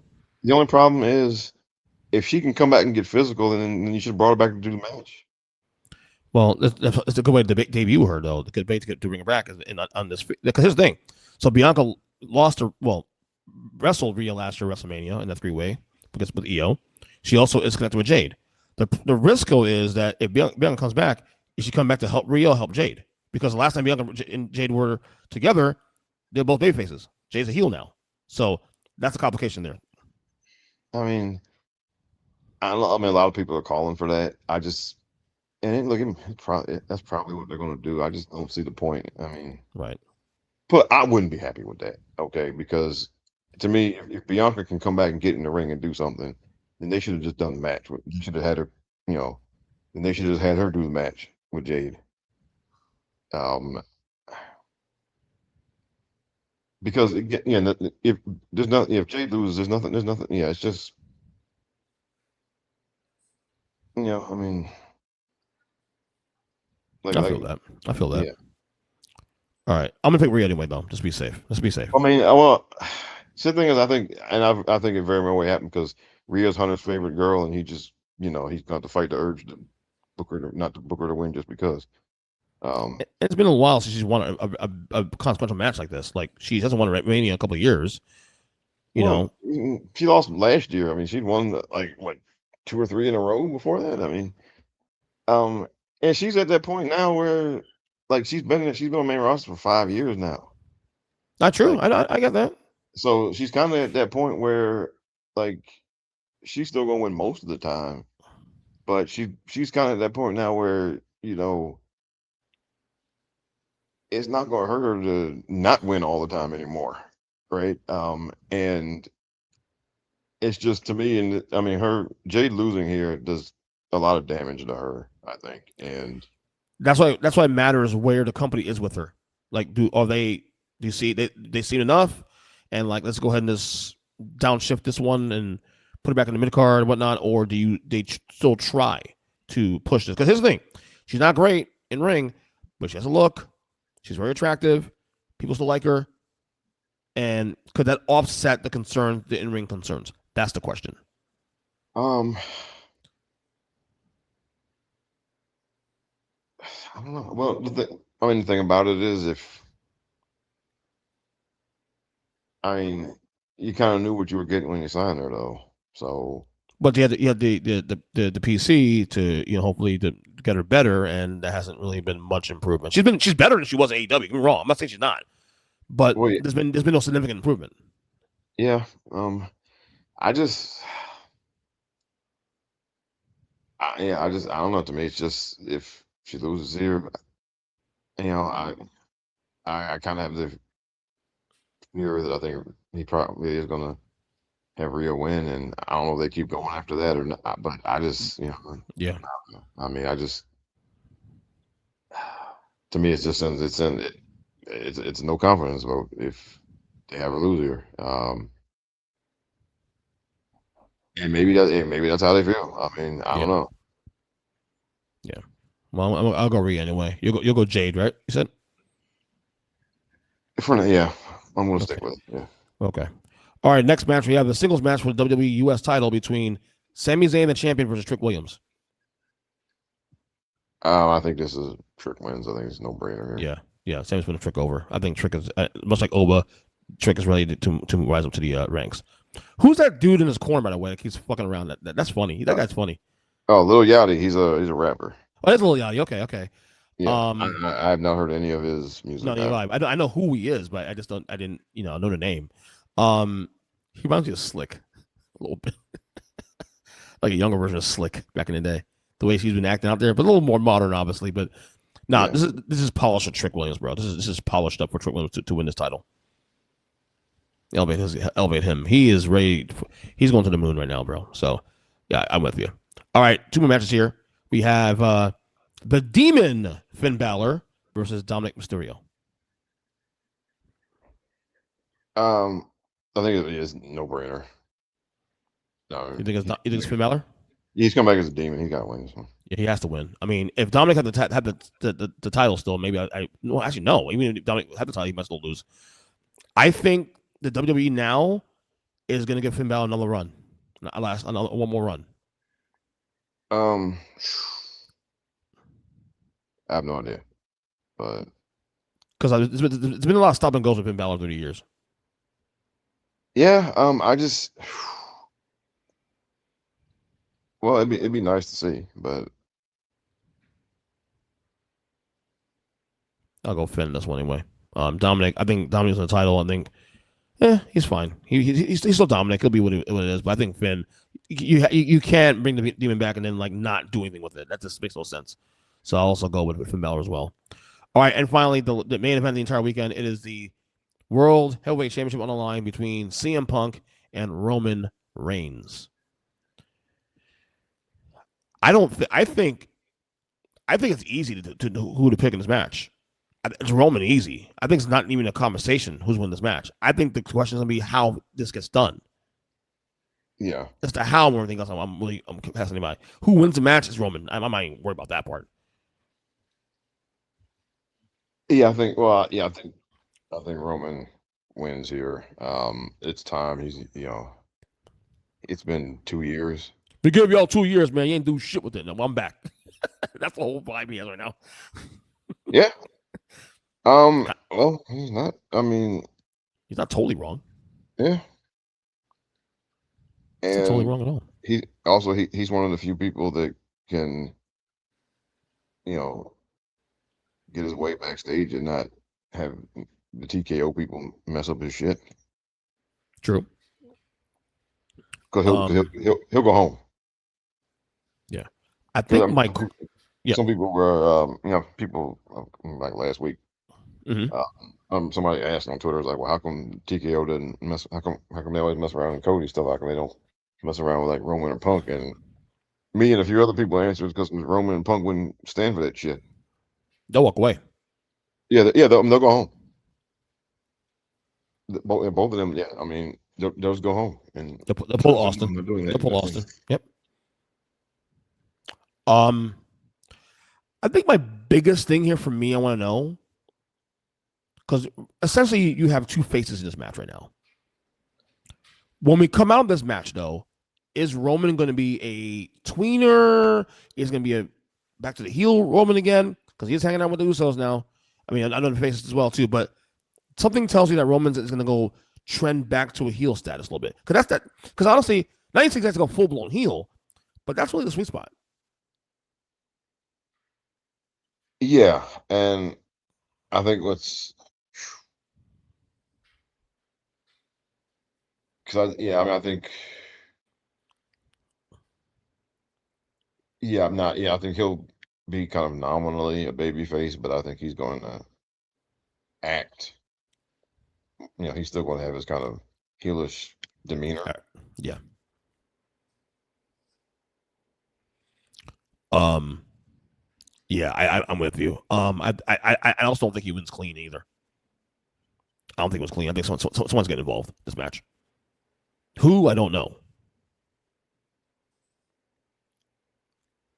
The only problem is if she can come back and get physical, then you should have brought her back to do the match. Well, it's a good way to debut her, though. The good way to bring her back on this. Because here's the thing. So Bianca wrestled Rhea last year at WrestleMania in that 3-way because with Io. She also is connected with Jade. The risk is that if Bianca comes back, is she come back to help Rhea, help Jade? Because the last time Bianca and Jade were together, they're both baby faces. Jade's a heel now, so that's a complication there. I mean, a lot of people are calling for that. That's probably what they're going to do. I just don't see the point. I mean, right. But I wouldn't be happy with that. Okay, because to me, if Bianca can come back and get in the ring and do something, then they should have just done the match. They should have had her, then they should have had her do the match with Jade. Because again, if Jade loses, there's nothing. Yeah, it's just, I mean, I feel that. Yeah. All right, I'm gonna pick Rhea anyway, though. Just be safe. Let's be safe. I mean, the thing is, I think it very well may happen because Rhea's Hunter's favorite girl, and he just, he's got to fight the urge to not to book her to win just because. It's been a while since she's won a consequential match like this. Like she hasn't won a Mania in a couple of years. She lost last year. I mean, she'd won like what 2 or 3 in a row before that. I mean, and she's at that point now where like she's been on main roster for 5 years now. Not true. I get that. So she's kind of at that point where like she's still gonna win most of the time, but she's kind of at that point now where you know, it's not going to hurt her to not win all the time anymore, right? And it's just to me, and I mean, her Jade losing here does a lot of damage to her, I think, and That's why it matters where the company is with her. Like, do you see they see it enough, and like let's go ahead and just downshift this one and put it back in the mid card and whatnot, or do they still try to push this? Because here's the thing, she's not great in ring, but she has a look. She's very attractive. People still like her, and could that offset the in ring concerns? That's the question. I don't know. Well, the thing about it is, you kind of knew what you were getting when you signed her, though. So, but you had the PC to hopefully to get her better, and there hasn't really been much improvement. She's better than she was in AEW. Don't get me wrong. I'm not saying she's not, but well, there's been no significant improvement. yeah. I just, I don't know. To me, it's just if she loses here, I kind of have the fear that I think he probably is going to have Rhea win, and I don't know if they keep going after that or not. But I just, Yeah, I mean, I just, to me, it's just it's no confidence vote if they have a loser. And maybe that's how they feel. I mean, I yeah, don't know. yeah. Well, I'll go Rhea anyway. You'll go Jade, right? You said For now, yeah, I'm gonna okay. stick with it. Yeah. Okay. All right. Next match we have the singles match for the WWE US title between Sami Zayn, the champion, versus Trick Williams. I think this is Trick wins. I think it's no brainer here. Yeah, yeah. Sami's been a Trick over. I think Trick is much like Oba. Trick is ready to rise up to the ranks. Who's that dude in his corner, by the way, that keeps fucking around? That's funny. That guy's funny. Oh, Lil Yachty, he's a rapper. Oh, that's a little Yachty. Okay, okay. Yeah, I have not heard any of his No, music. you're right. I know who he is, but I just don't. I didn't, know the name. He reminds me of Slick a little bit, like a younger version of Slick back in the day. The way she's been acting out there, but a little more modern, obviously. But nah, Yeah. this is polished for Trick Williams, bro. This is polished up for Trick Williams to win this title. Elevate him. He is ready. He's going to the moon right now, bro. So yeah, I'm with you. All right, two more matches here. We have the Demon Finn Balor versus Dominic Mysterio. I think it is no brainer. No, You think it's not? You think it's Finn Balor? he's come back as a demon. He's got wins. So. Yeah, he has to win. I mean, if Dominic had the title still, maybe no, actually no. Even if Dominic had the title, he might still lose. I think the WWE now is going to give Finn Balor another run, one more run. I have no idea, but because there's been a lot of stop and goes with Finn Balor through the years. yeah, I just well, it'd be nice to see, but I'll go Finn this one anyway. Dominic, I think Dominic's on the title. I think, he's fine. He's still Dominic. He'll be what it is. But I think Finn, you can't bring the Demon back and then like not do anything with it. That just makes no sense. So I'll also go with Finn Balor as well. All right, and finally the main event of the entire weekend. It is the World Heavyweight Championship on the line between CM Punk and Roman Reigns. I think it's easy to know who to pick in this match. It's Roman easy. I think it's not even a conversation who's winning this match. I think the question is going to be how this gets done. yeah. As to how everything else, I'm passing by. Who wins the match is Roman. I'm not even worried about that part. Yeah, I think. Well, yeah, I think Roman wins here. It's time. It's been 2 years. We gave y'all 2 years, man. You ain't do shit with it. No, I'm back. That's the whole vibe he has right now. Yeah. Well, he's not. I mean, he's not totally wrong. Yeah. He's not totally wrong at all. He's one of the few people that can, get his way backstage and not have the TKO people mess up his shit. True. Because he'll go home. Yeah, I think Yeah. some people were, people like last week. Mm-hmm. Somebody asked on Twitter, was like, well, how come TKO didn't mess? How come they always mess around with Cody stuff? How come they don't mess around with like Roman and Punk? And me and a few other people answered because Roman and Punk wouldn't stand for that shit. They'll walk away. Yeah, they'll go home. Both of them, yeah. I mean, they'll just go home and They'll pull Austin. They're doing that. They'll pull Austin. Yep. I think my biggest thing here for me, I want to know, because essentially you have two faces in this match right now. When we come out of this match, though, is Roman going to be a tweener? Is going to be a back to the heel Roman again? Because he's hanging out with the Usos now. I mean, I know the faces as well too, but something tells you that Roman is going to go trend back to a heel status a little bit. Because honestly, not even has to go full blown heel, but that's really the sweet spot. Yeah, and I think I think, I'm not, I think he'll be kind of nominally a baby face, but I think he's going to act, he's still going to have his kind of heelish demeanor. Yeah. Yeah, I'm with you. I also don't think he wins clean either. I don't think it was clean. I think someone's getting involved in this match. Who? I don't know.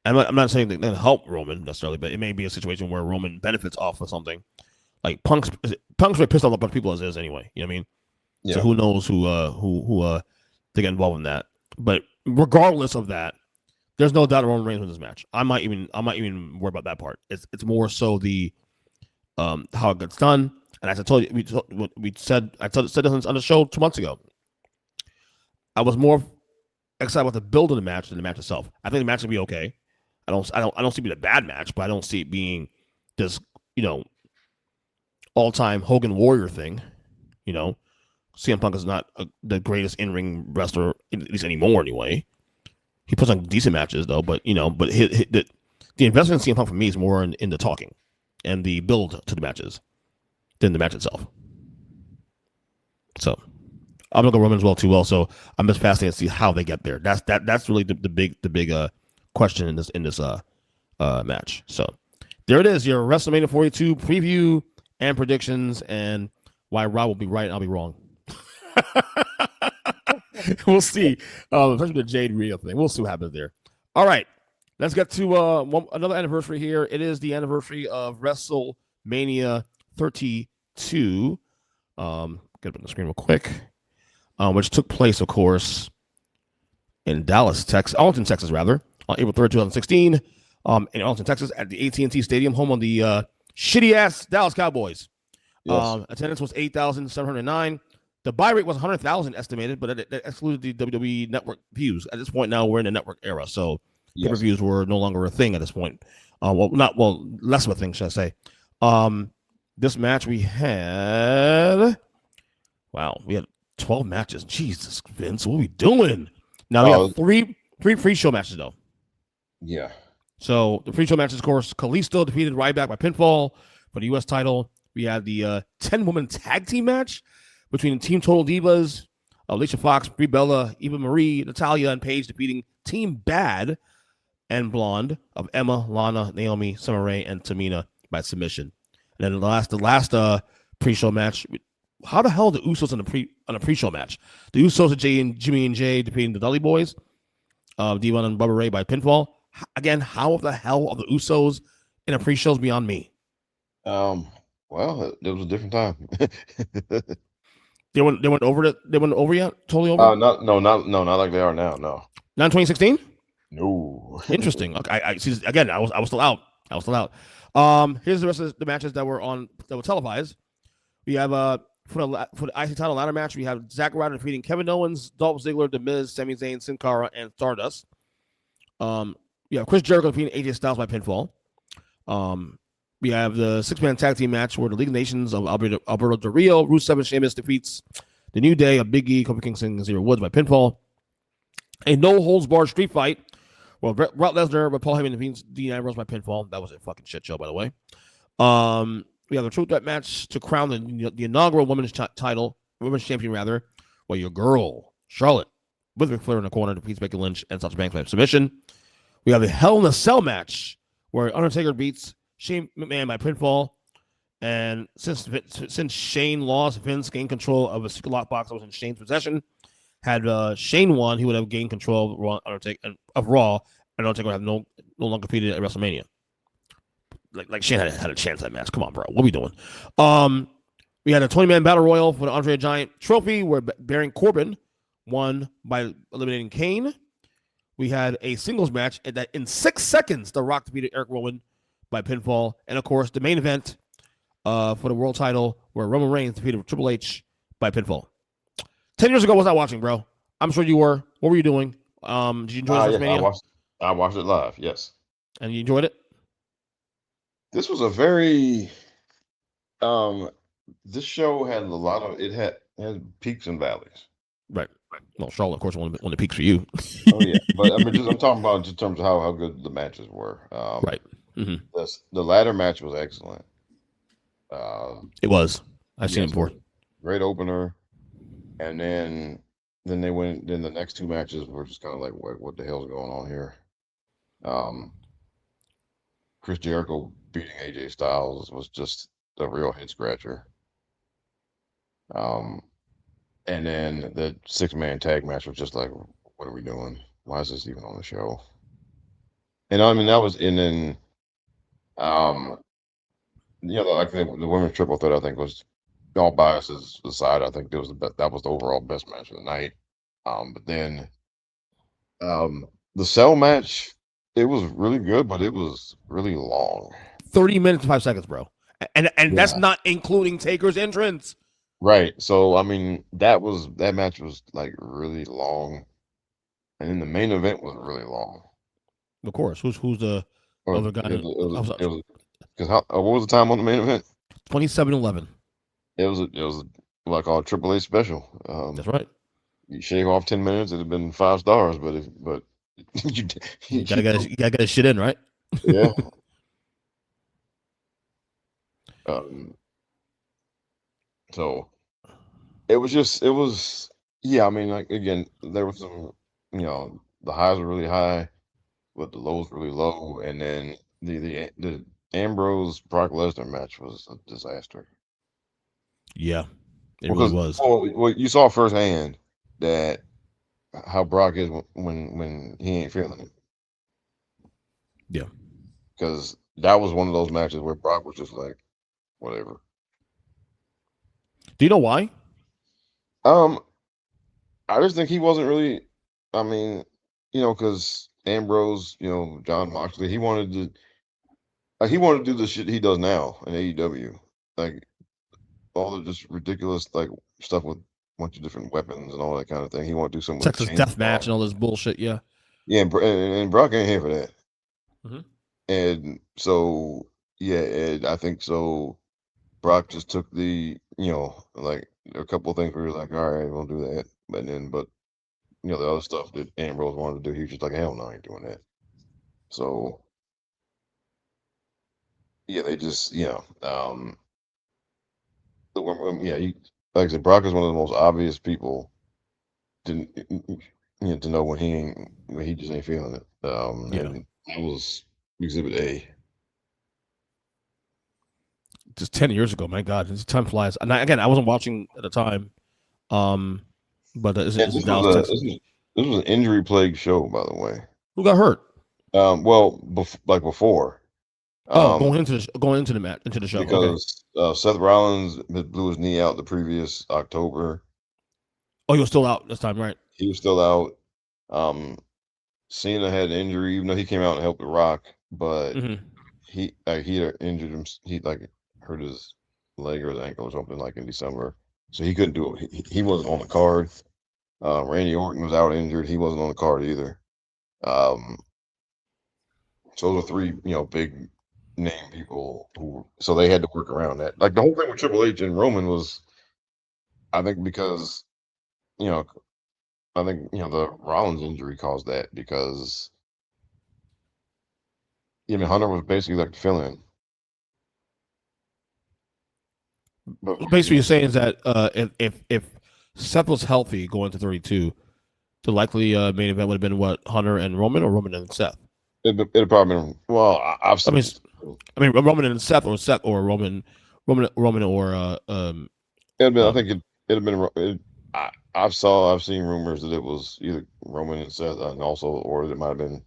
I'm not saying that help Roman necessarily, but it may be a situation where Roman benefits off of something. Like Punk's very pissed off a bunch of people as is anyway. You know what I mean? Yeah. So who knows who they get involved in that. But regardless of that, there's no doubt Roman Reigns wins this match. I'm not even worried about that part. It's more so the how it gets done. And as I told you, I said this on the show 2 months ago. I was more excited about the build of the match than the match itself. I think the match will be okay. I don't see it being a bad match, but I don't see it being this, all-time Hogan Warrior thing. CM Punk is not the greatest in-ring wrestler, at least anymore anyway. He puts on decent matches though, but the investment in CM Punk for me is more in the talking and the build to the matches than the match itself. So I'm gonna go Roman as well too. Well, so I'm just fascinated to see how they get there. That's really the big question in this match. So there it is, your WrestleMania 42 preview and predictions, and why Rob will be right and I'll be wrong. We'll see. Especially the Jade Rhea thing. We'll see what happens there. All right, let's get to another anniversary here. It is the anniversary of WrestleMania 32. Get up on the screen real quick. Which took place, of course, in Arlington, Texas, rather, on April 3rd, 2016, in Arlington, Texas, at the AT&T Stadium, home of the shitty-ass Dallas Cowboys. Yes. Attendance was 8,709. The buy rate was 100,000 estimated, but it excluded the WWE Network views. At this point now, we're in the network era, so pay-per-views were no longer a thing at this point. Less of a thing, should I say. This match we had 12 matches. Jesus, Vince, what are we doing? Now we have three pre-show matches, though. Yeah. So the pre-show matches, of course, Kalisto defeated Ryback by pinfall for the U.S. title. We had the 10-woman tag team match between Team Total Divas, Alicia Fox, Brie Bella, Eva Marie, Natalya, and Paige defeating Team Bad and Blonde of Emma, Lana, Naomi, Summer Rae, and Tamina by submission. And then the last pre-show match. How the hell are the Usos on a pre-show match? The Usos are Jimmy and Jay defeating the Dudley Boys, D1 and Bubba Ray by pinfall. Again, how the hell are the Usos in a pre-show is beyond me. Well, it was a different time. They went over it. They went over yet? Totally over? Not like they are now. No. Not in 2016? No. Interesting. Okay, I see. Again, I was still out. Here's the rest of the matches that were televised. We have for the IC title ladder match, we have Zack Ryder defeating Kevin Owens, Dolph Ziggler, The Miz, Sami Zayn, Sin Cara, and Stardust. We have Chris Jericho defeating AJ Styles by pinfall. We have the 6-man tag team match where the League of Nations of Alberto Del Rio, Rusev, and Sheamus defeats the New Day of Big E, Kofi Kingston, and Xavier Woods by pinfall. A no-holds-barred street fight Well, Brock Lesnar, but Paul Heyman defeats Dean Ambrose by pinfall. That was a fucking shit show, by the way. We have a triple threat match to crown the inaugural women's title, women's champion rather. Well, your girl Charlotte with Ric Flair in the corner defeats Becky Lynch and Sasha Banks by submission. We have a Hell in a Cell match where Undertaker beats Shane McMahon by pinfall. And since Shane lost, Vince gained control of a secret lockbox that was in Shane's possession. Had Shane won, he would have gained control of Raw, and Undertaker would have no longer competed at WrestleMania. Like Shane had a chance at that match. Come on, bro. What are we doing? We had a 20-man battle royal for the Andre the Giant trophy where Baron Corbin won by eliminating Kane. We had a singles match that in 6 seconds, The Rock defeated Eric Rowan by pinfall. And of course, the main event for the world title where Roman Reigns defeated Triple H by pinfall. 10 years ago, was I watching, bro? I'm sure you were. What were you doing? Did you enjoy WrestleMania? Yeah, I watched it live, yes. And you enjoyed it? This was a very this show had a lot of it had peaks and valleys. Right. Well, Charlotte, of course, one of the peaks for you. Oh yeah, but I mean, I'm talking about just in terms of how good the matches were. Right. Mm-hmm. The ladder match was excellent. It was. I've seen it before. Great opener, and then they went. Then the next two matches were just kind of like, what the hell's going on here? Chris Jericho beating AJ Styles was just a real head scratcher. And then the 6-man tag match was just like, what are we doing? Why is this even on the show? And I mean, that was, and then, like the women's triple threat, I think was, all biases aside, I think that was the overall best match of the night. But then, the cell match, it was really good, but it was really long. 30 minutes and 5 seconds, bro. And that's not including Taker's entrance. Right. So I mean, that match was like really long, and then the main event was really long. Of course. Who's the other guy? Because what was the time on the main event? 27:11. It was like our Triple H special. That's right. You shave off 10 minutes, it'd have been 5 stars, but you gotta get his shit in, right? Yeah. So it was yeah, I mean, like, again, there was some, the highs were really high, but the lows really low, and then the Ambrose Brock Lesnar match was a disaster. Yeah, it really was. Well, you saw firsthand that how Brock is when he ain't feeling it. Yeah, because that was one of those matches where Brock was just like, whatever. Do you know why? I just think he wasn't really. I mean, because Ambrose, John Moxley, he wanted to do the shit he does now in AEW, like all the just ridiculous like stuff with a bunch of different weapons and all that kind of thing. He wanted to do some Texas Death Match and all this bullshit. Yeah, yeah, and Brock ain't here for that. Mm-hmm. And so, yeah, and I think so. Brock just took the, like a couple of things where he was like, all right, we'll do that. But the other stuff that Ambrose wanted to do, he was just like, hell no, I ain't doing that. So, yeah, they just, like I said, Brock is one of the most obvious people to know when he just ain't feeling it. And that was Exhibit A. Just 10 years ago, my God, time flies. And I wasn't watching at the time. But this was an injury-plagued show, by the way. Who got hurt? Well, before. Going into the match, into the show, because Seth Rollins blew his knee out the previous October. Oh, he was still out this time, right? He was still out. Cena had an injury, even though he came out and helped The Rock, but he injured him. He hurt his leg or his ankle or something in December, so he couldn't do it. He wasn't on the card. Randy Orton was out injured. He wasn't on the card either. So those are 3, big name people so they had to work around that. Like the whole thing with Triple H and Roman was, I think, because, the Rollins injury caused that, because Yeah, I mean, Hunter was basically like the fill-in. But Basically, you're saying is that if Seth was healthy going to 32, the likely main event would have been what, Hunter and Roman, or Roman and Seth? it'd probably been, well, I've I seen mean, it. Roman and Seth, or Seth or Roman or It'd been, I um. think it'd been, I've seen rumors that it was either Roman and Seth, and also, or it might have been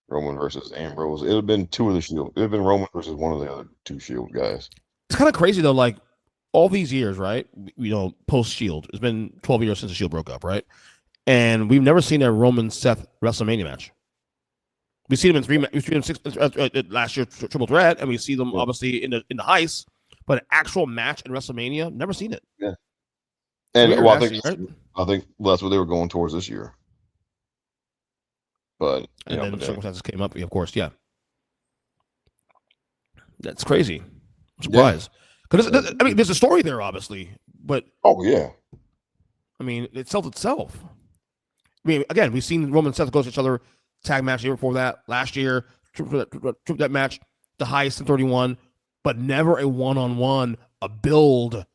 Roman versus Ambrose. It'd have been two of the Shield. It'd have been Roman versus one of the other two Shield guys. It's kind of crazy though. Like all these years, right? Post Shield, it's been 12 years since the Shield broke up, right? And we've never seen a Roman Seth WrestleMania match. We see them in three. We see them last year triple threat, and we see them obviously in the heist. But an actual match in WrestleMania, never seen it. Yeah, It's and weird, well, actually, right? I think that's what they were going towards this year. But and then circumstances came up, of course. Yeah, that's crazy. I'm surprised because I mean, there's a story there, obviously, but yeah, I mean, it sells itself. I mean, again, we've seen Roman and Seth go to each other tag match the year before that, last year, triple that match, the highest in 31, but never a one-on-one, a build. And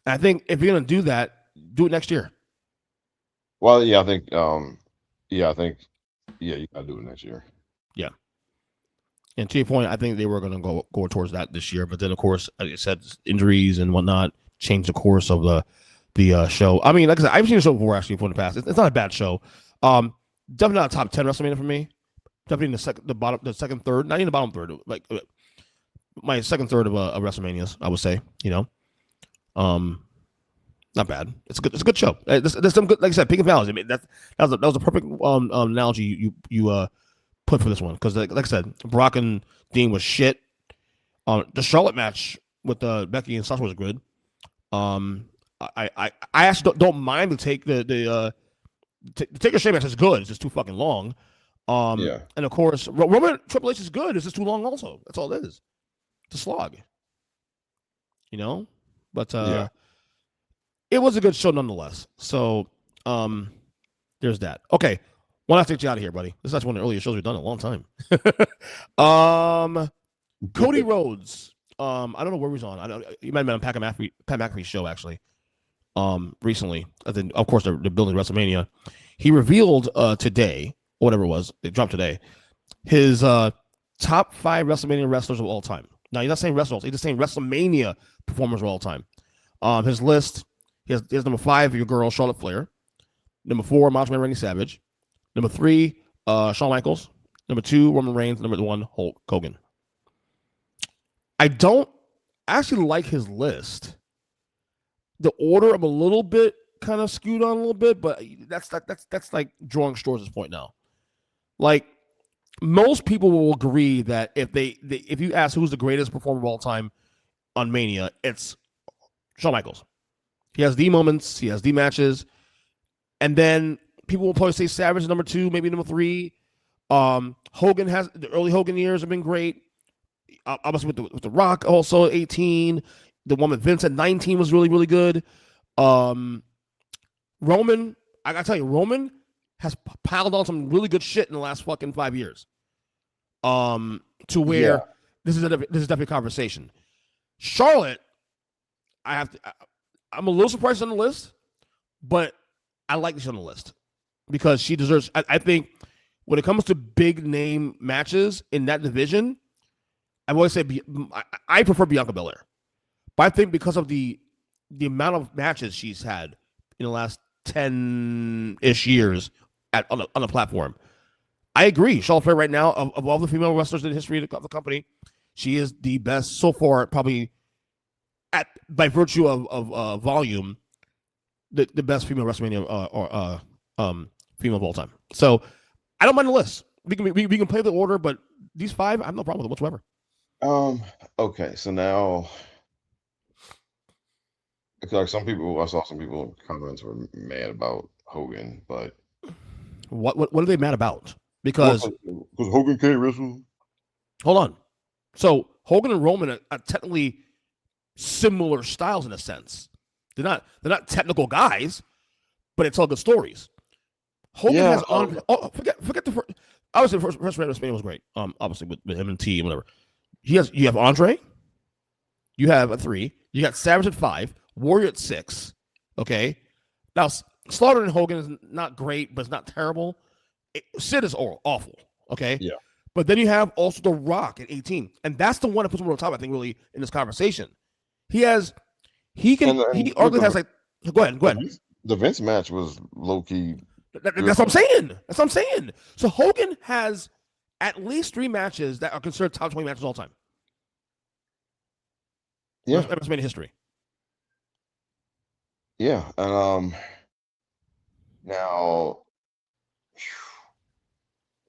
I think if you're gonna do that, do it next year. Well, yeah, I think, you gotta do it next year. Yeah. And to your point, I think they were gonna go towards that this year, but then of course, like I said, injuries and whatnot changed the course of the show. I mean, like I said, I've seen the show before actually in the past. It's not a bad show. Definitely not a top 10 WrestleMania for me. Definitely in the second third, not even the bottom third, like my second third of WrestleManias, I would say. Not bad. It's a good show. There's some good, like I said, peak and valleys. I mean, that was a perfect analogy you put for this one, because like I said, Brock and Dean was shit. The Charlotte match with Becky and Sasha was good. I actually don't mind to take the Taker Shea match is good. It's just too fucking long. And of course, Roman Triple H is good. It's just too long. Also, that's all it is. It's a slog. But it was a good show nonetheless. So there's that. Okay, why not take you out of here, buddy? This is one of the earliest shows we've done in a long time. Cody Rhodes. I don't know where he's on. You might have been on Pat McAfee's show actually. Recently, I think, of course, they're building WrestleMania. He revealed today, or whatever it was, it dropped today, his top 5 WrestleMania wrestlers of all time. Now, he's not saying wrestlers, he's just saying WrestleMania performers of all time. His list, he has number 5, your girl, Charlotte Flair. Number 4, Macho Man Randy Savage. Number 3, Shawn Michaels. Number 2, Roman Reigns. Number 1, Hulk Hogan. I don't actually like his list. The order I'm a little bit kind of skewed on a little bit, but that's like drawing straws at this point now. Like, most people will agree that if you ask who's the greatest performer of all time on Mania, it's Shawn Michaels. He has the moments, he has the matches, and then people will probably say Savage is number 2, maybe number 3. Hogan has the early Hogan years have been great. Obviously with the Rock also 18. The one with Vince at 19 was really, really good. Roman, I gotta tell you, Roman has piled on some really good shit in the last fucking 5 years. To where this is definitely a conversation. Charlotte, I'm a little surprised on the list, but I like this on the list because she deserves. I think when it comes to big name matches in that division, I've always said I prefer Bianca Belair. But I think because of the amount of matches she's had in the last 10-ish years on the platform, I agree. Charlotte Flair right now, of all the female wrestlers in the history of the company, she is the best so far, probably by virtue of volume, the best female WrestleMania female of all time. So I don't mind the list. We can play the order, but these 5, I have no problem with it whatsoever. Okay, so now, like I saw some people comments were mad about Hogan, but what are they mad about? Because Hogan can't wrestle. Hold on. So Hogan and Roman are technically similar styles in a sense. They're not technical guys, but they tell good stories. Hogan has forget the Obviously, first WrestleMania was great. Obviously with him and T and whatever. You have Andre. You have a 3. You got Savage at 5. Warrior at 6. Okay. Now Slaughter and Hogan is not great, but it's not terrible. Sid is awful. Okay. Yeah. But then you have also The Rock at 18, and that's the one that puts him over the top. I think really in this conversation, he arguably has like. Go ahead. The Vince match was low key. That's what I'm saying. So Hogan has at least 3 matches that are considered top 20 matches all time. Yeah, WrestleMania history. Yeah, and now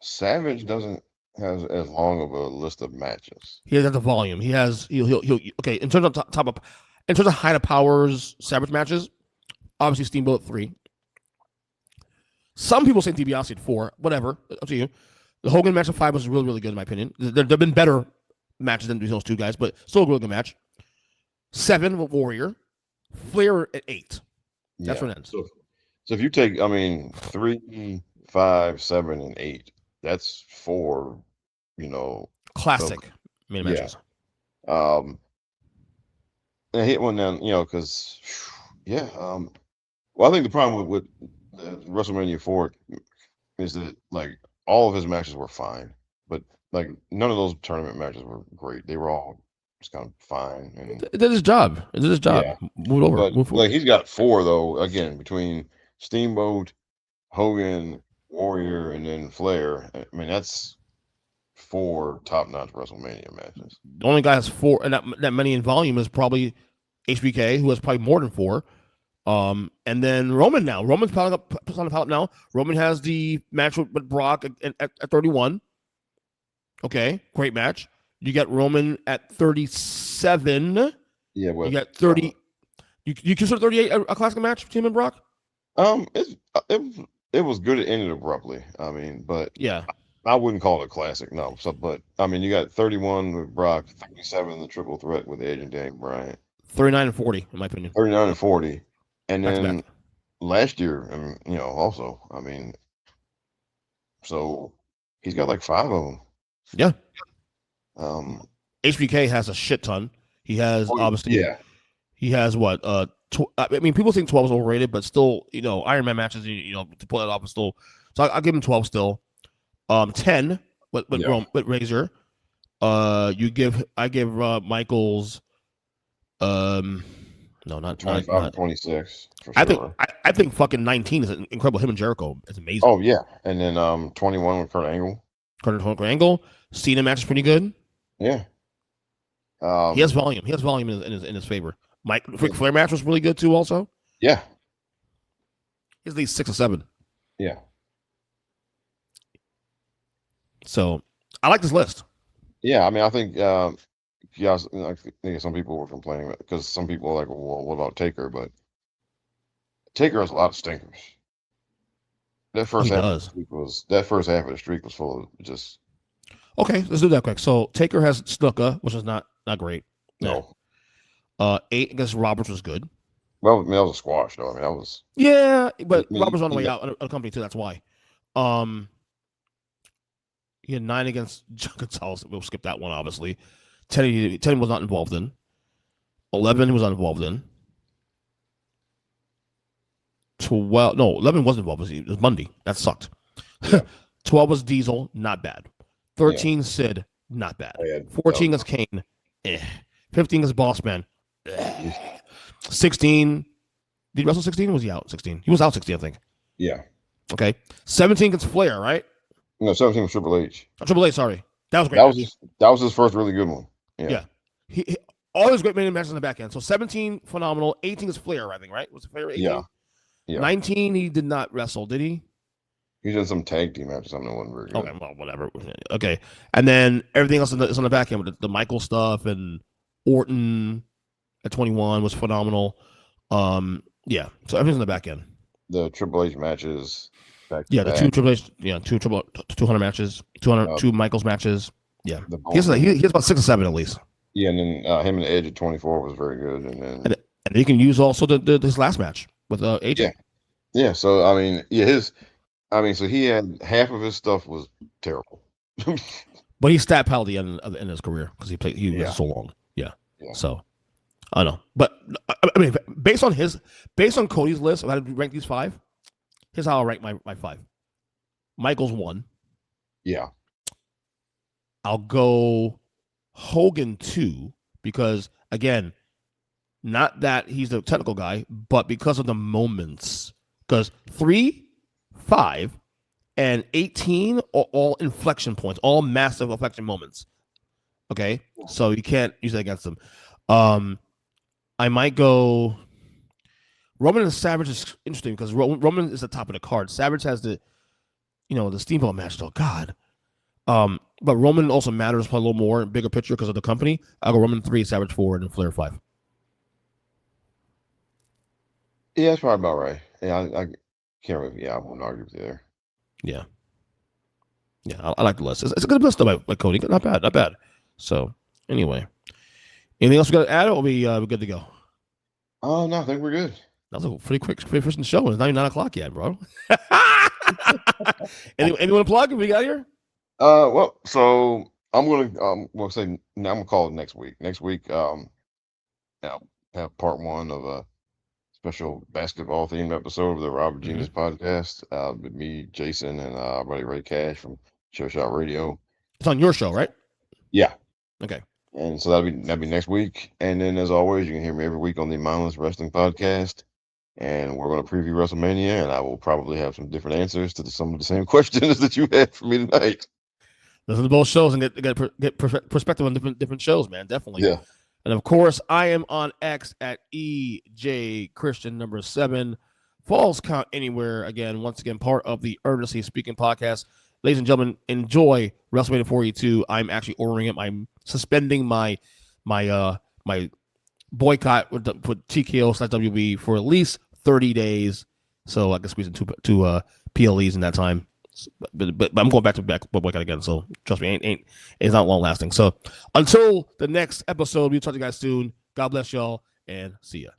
Savage doesn't have as long of a list of matches. He has the volume. He'll okay. In terms of height of powers, Savage matches, obviously Steamboat at 3. Some people say DiBiase at 4. Whatever, up to you. The Hogan match at 5 was really, really good in my opinion. There've been better matches than those 2 guys, but still a really good match. 7 with Warrior, Flair at 8. That's where it ends. So if you take, 3, 5, 7, and 8, that's 4. Classic main matches. And I hit one down, because well, I think the problem with WrestleMania 4 is that like all of his matches were fine, but like none of those tournament matches were great. They were all just kind of fine. And it did his job. Yeah. Move over. But Move forward. like he's got 4 though. Again, between Steamboat, Hogan, Warrior, and then Flair. I mean, that's 4 top-notch WrestleMania matches. The only guy has 4, and that many in volume is probably HBK, who has probably more than 4. And then Roman now. Roman's on the pallet now. Roman has the match with Brock at 31. Okay, great match. You got Roman at 37. Yeah, you got 30. You consider 38 a classic match for him and Brock? It was good. It ended abruptly. But yeah, I wouldn't call it a classic. No. So, but you got 31 with Brock, 37 the triple threat with Edge and Daniel Bryan, 39 and 40 in my opinion. 39 and 40, and Back to then back. last year, also, so he's got like 5 of them. Yeah. HBK HBK has a shit ton. He has obviously. Yeah. He has what? People think 12 is overrated, but still, Iron Man matches, to pull that off is still. So I'll give him 12 still. 10 with Razor. I give Michaels. No, not 25 and 26. For I sure. I think fucking 19 is incredible. Him and Jericho is amazing. Oh yeah, and then 21 with Kurt Angle. Kurt Angle. Cena match is pretty good. Yeah. He has volume. He has volume in his favor. Ric Flair match was really good too. Also. Yeah. He's at least 6 or 7. Yeah. So I like this list. Yeah, I think I think some people were complaining because some people are like, well, what about Taker? But Taker has a lot of stinkers. That first half of the streak was full of just. Okay, let's do that quick. So Taker has Snuka, which is not great. No. 8 against Roberts was good. Well, that was a squash, though. That was. Yeah, but Roberts on the way out of the company too. That's why. He had 9 against John Gonzalez. We'll skip that one, obviously. 10 was not involved in. 11 he was not involved in. 11 wasn't involved. It was Monday. That sucked. Yeah. 12 was Diesel, not bad. 13 Sid, not bad. 14 is Kane, 15 is Bossman. 16, did he wrestle 16 or was he out 16? He was out 16, I think. Yeah. Okay. 17 against Flair, right? No, 17 was Triple H. Triple H, sorry. That was great. That was his first really good one. Yeah. He all his great main matches on the back end. So 17, phenomenal. 18 is Flair, I think, right? Was it Flair 18? Yeah. 19, he did not wrestle, did he? He did some tag team matches. Something that wasn't very good. Okay, well, whatever. Okay. And then everything else is on the back end with the Michael stuff and Orton at 21 was phenomenal. Yeah. So everything's on the back end. The Triple H matches. The 2 Triple H, 200 matches, 2 Michaels matches. Yeah. He has about 6 or 7 at least. Yeah, and then him and Edge at 24 was very good. And then he can use also his last match with AJ. Yeah. So his I mean, so he had half of his stuff was terrible. But he stat pal at the end of his career because he was Yeah. so long. Yeah. Yeah. So I don't know. But I mean, based on Cody's list, if I had to rank these 5, here's how I'll rank my 5. Michael's 1. Yeah. I'll go Hogan 2 because, again, not that he's the technical guy, but because of the moments. Because 3, 5, and 18 are all inflection points, all massive inflection moments. Okay? So you can't use that against them. I might go Roman and Savage is interesting because Roman is the top of the card. Savage has the Steamboat match, though. God. But Roman also matters probably a little more, bigger picture because of the company. I'll go Roman 3, Savage 4, and Flair 5. Yeah, that's probably about right. Yeah, I can't really. Yeah, I won't argue with you there. Yeah. Yeah, I like the list. It's a good list though by Cody. Not bad. So anyway, anything else we got to add, or we're good to go? Oh no, I think we're good. That was a pretty quick, pretty first show. It's not even 9 o'clock yet, bro. Anyone plug? We got here? Well, so I'm gonna call it next week. Next week, I'll have part 1 of a special basketball themed episode of the Robert Genius podcast with me, Jason, and our buddy Ray Cash from Show Shot Radio. It's on your show, right? Yeah. Okay. And so that'll be next week. And then, as always, you can hear me every week on the Mindless Wrestling podcast. And we're going to preview WrestleMania, and I will probably have some different answers to some of the same questions that you had for me tonight. Listen to both shows and get perspective on different shows, man. Definitely. Yeah. And of course, I am on X at EJ Christian number 7. Falls count anywhere. Again, once again, part of the Earnestly Speaking podcast. Ladies and gentlemen, enjoy WrestleMania 42. I'm actually ordering it. I'm suspending my boycott with TKO/WB for at least 30 days, so I can squeeze in two PLEs in that time. But I'm going back to boycott again. So trust me, it's not long lasting. So until the next episode, we'll talk to you guys soon. God bless y'all and see ya.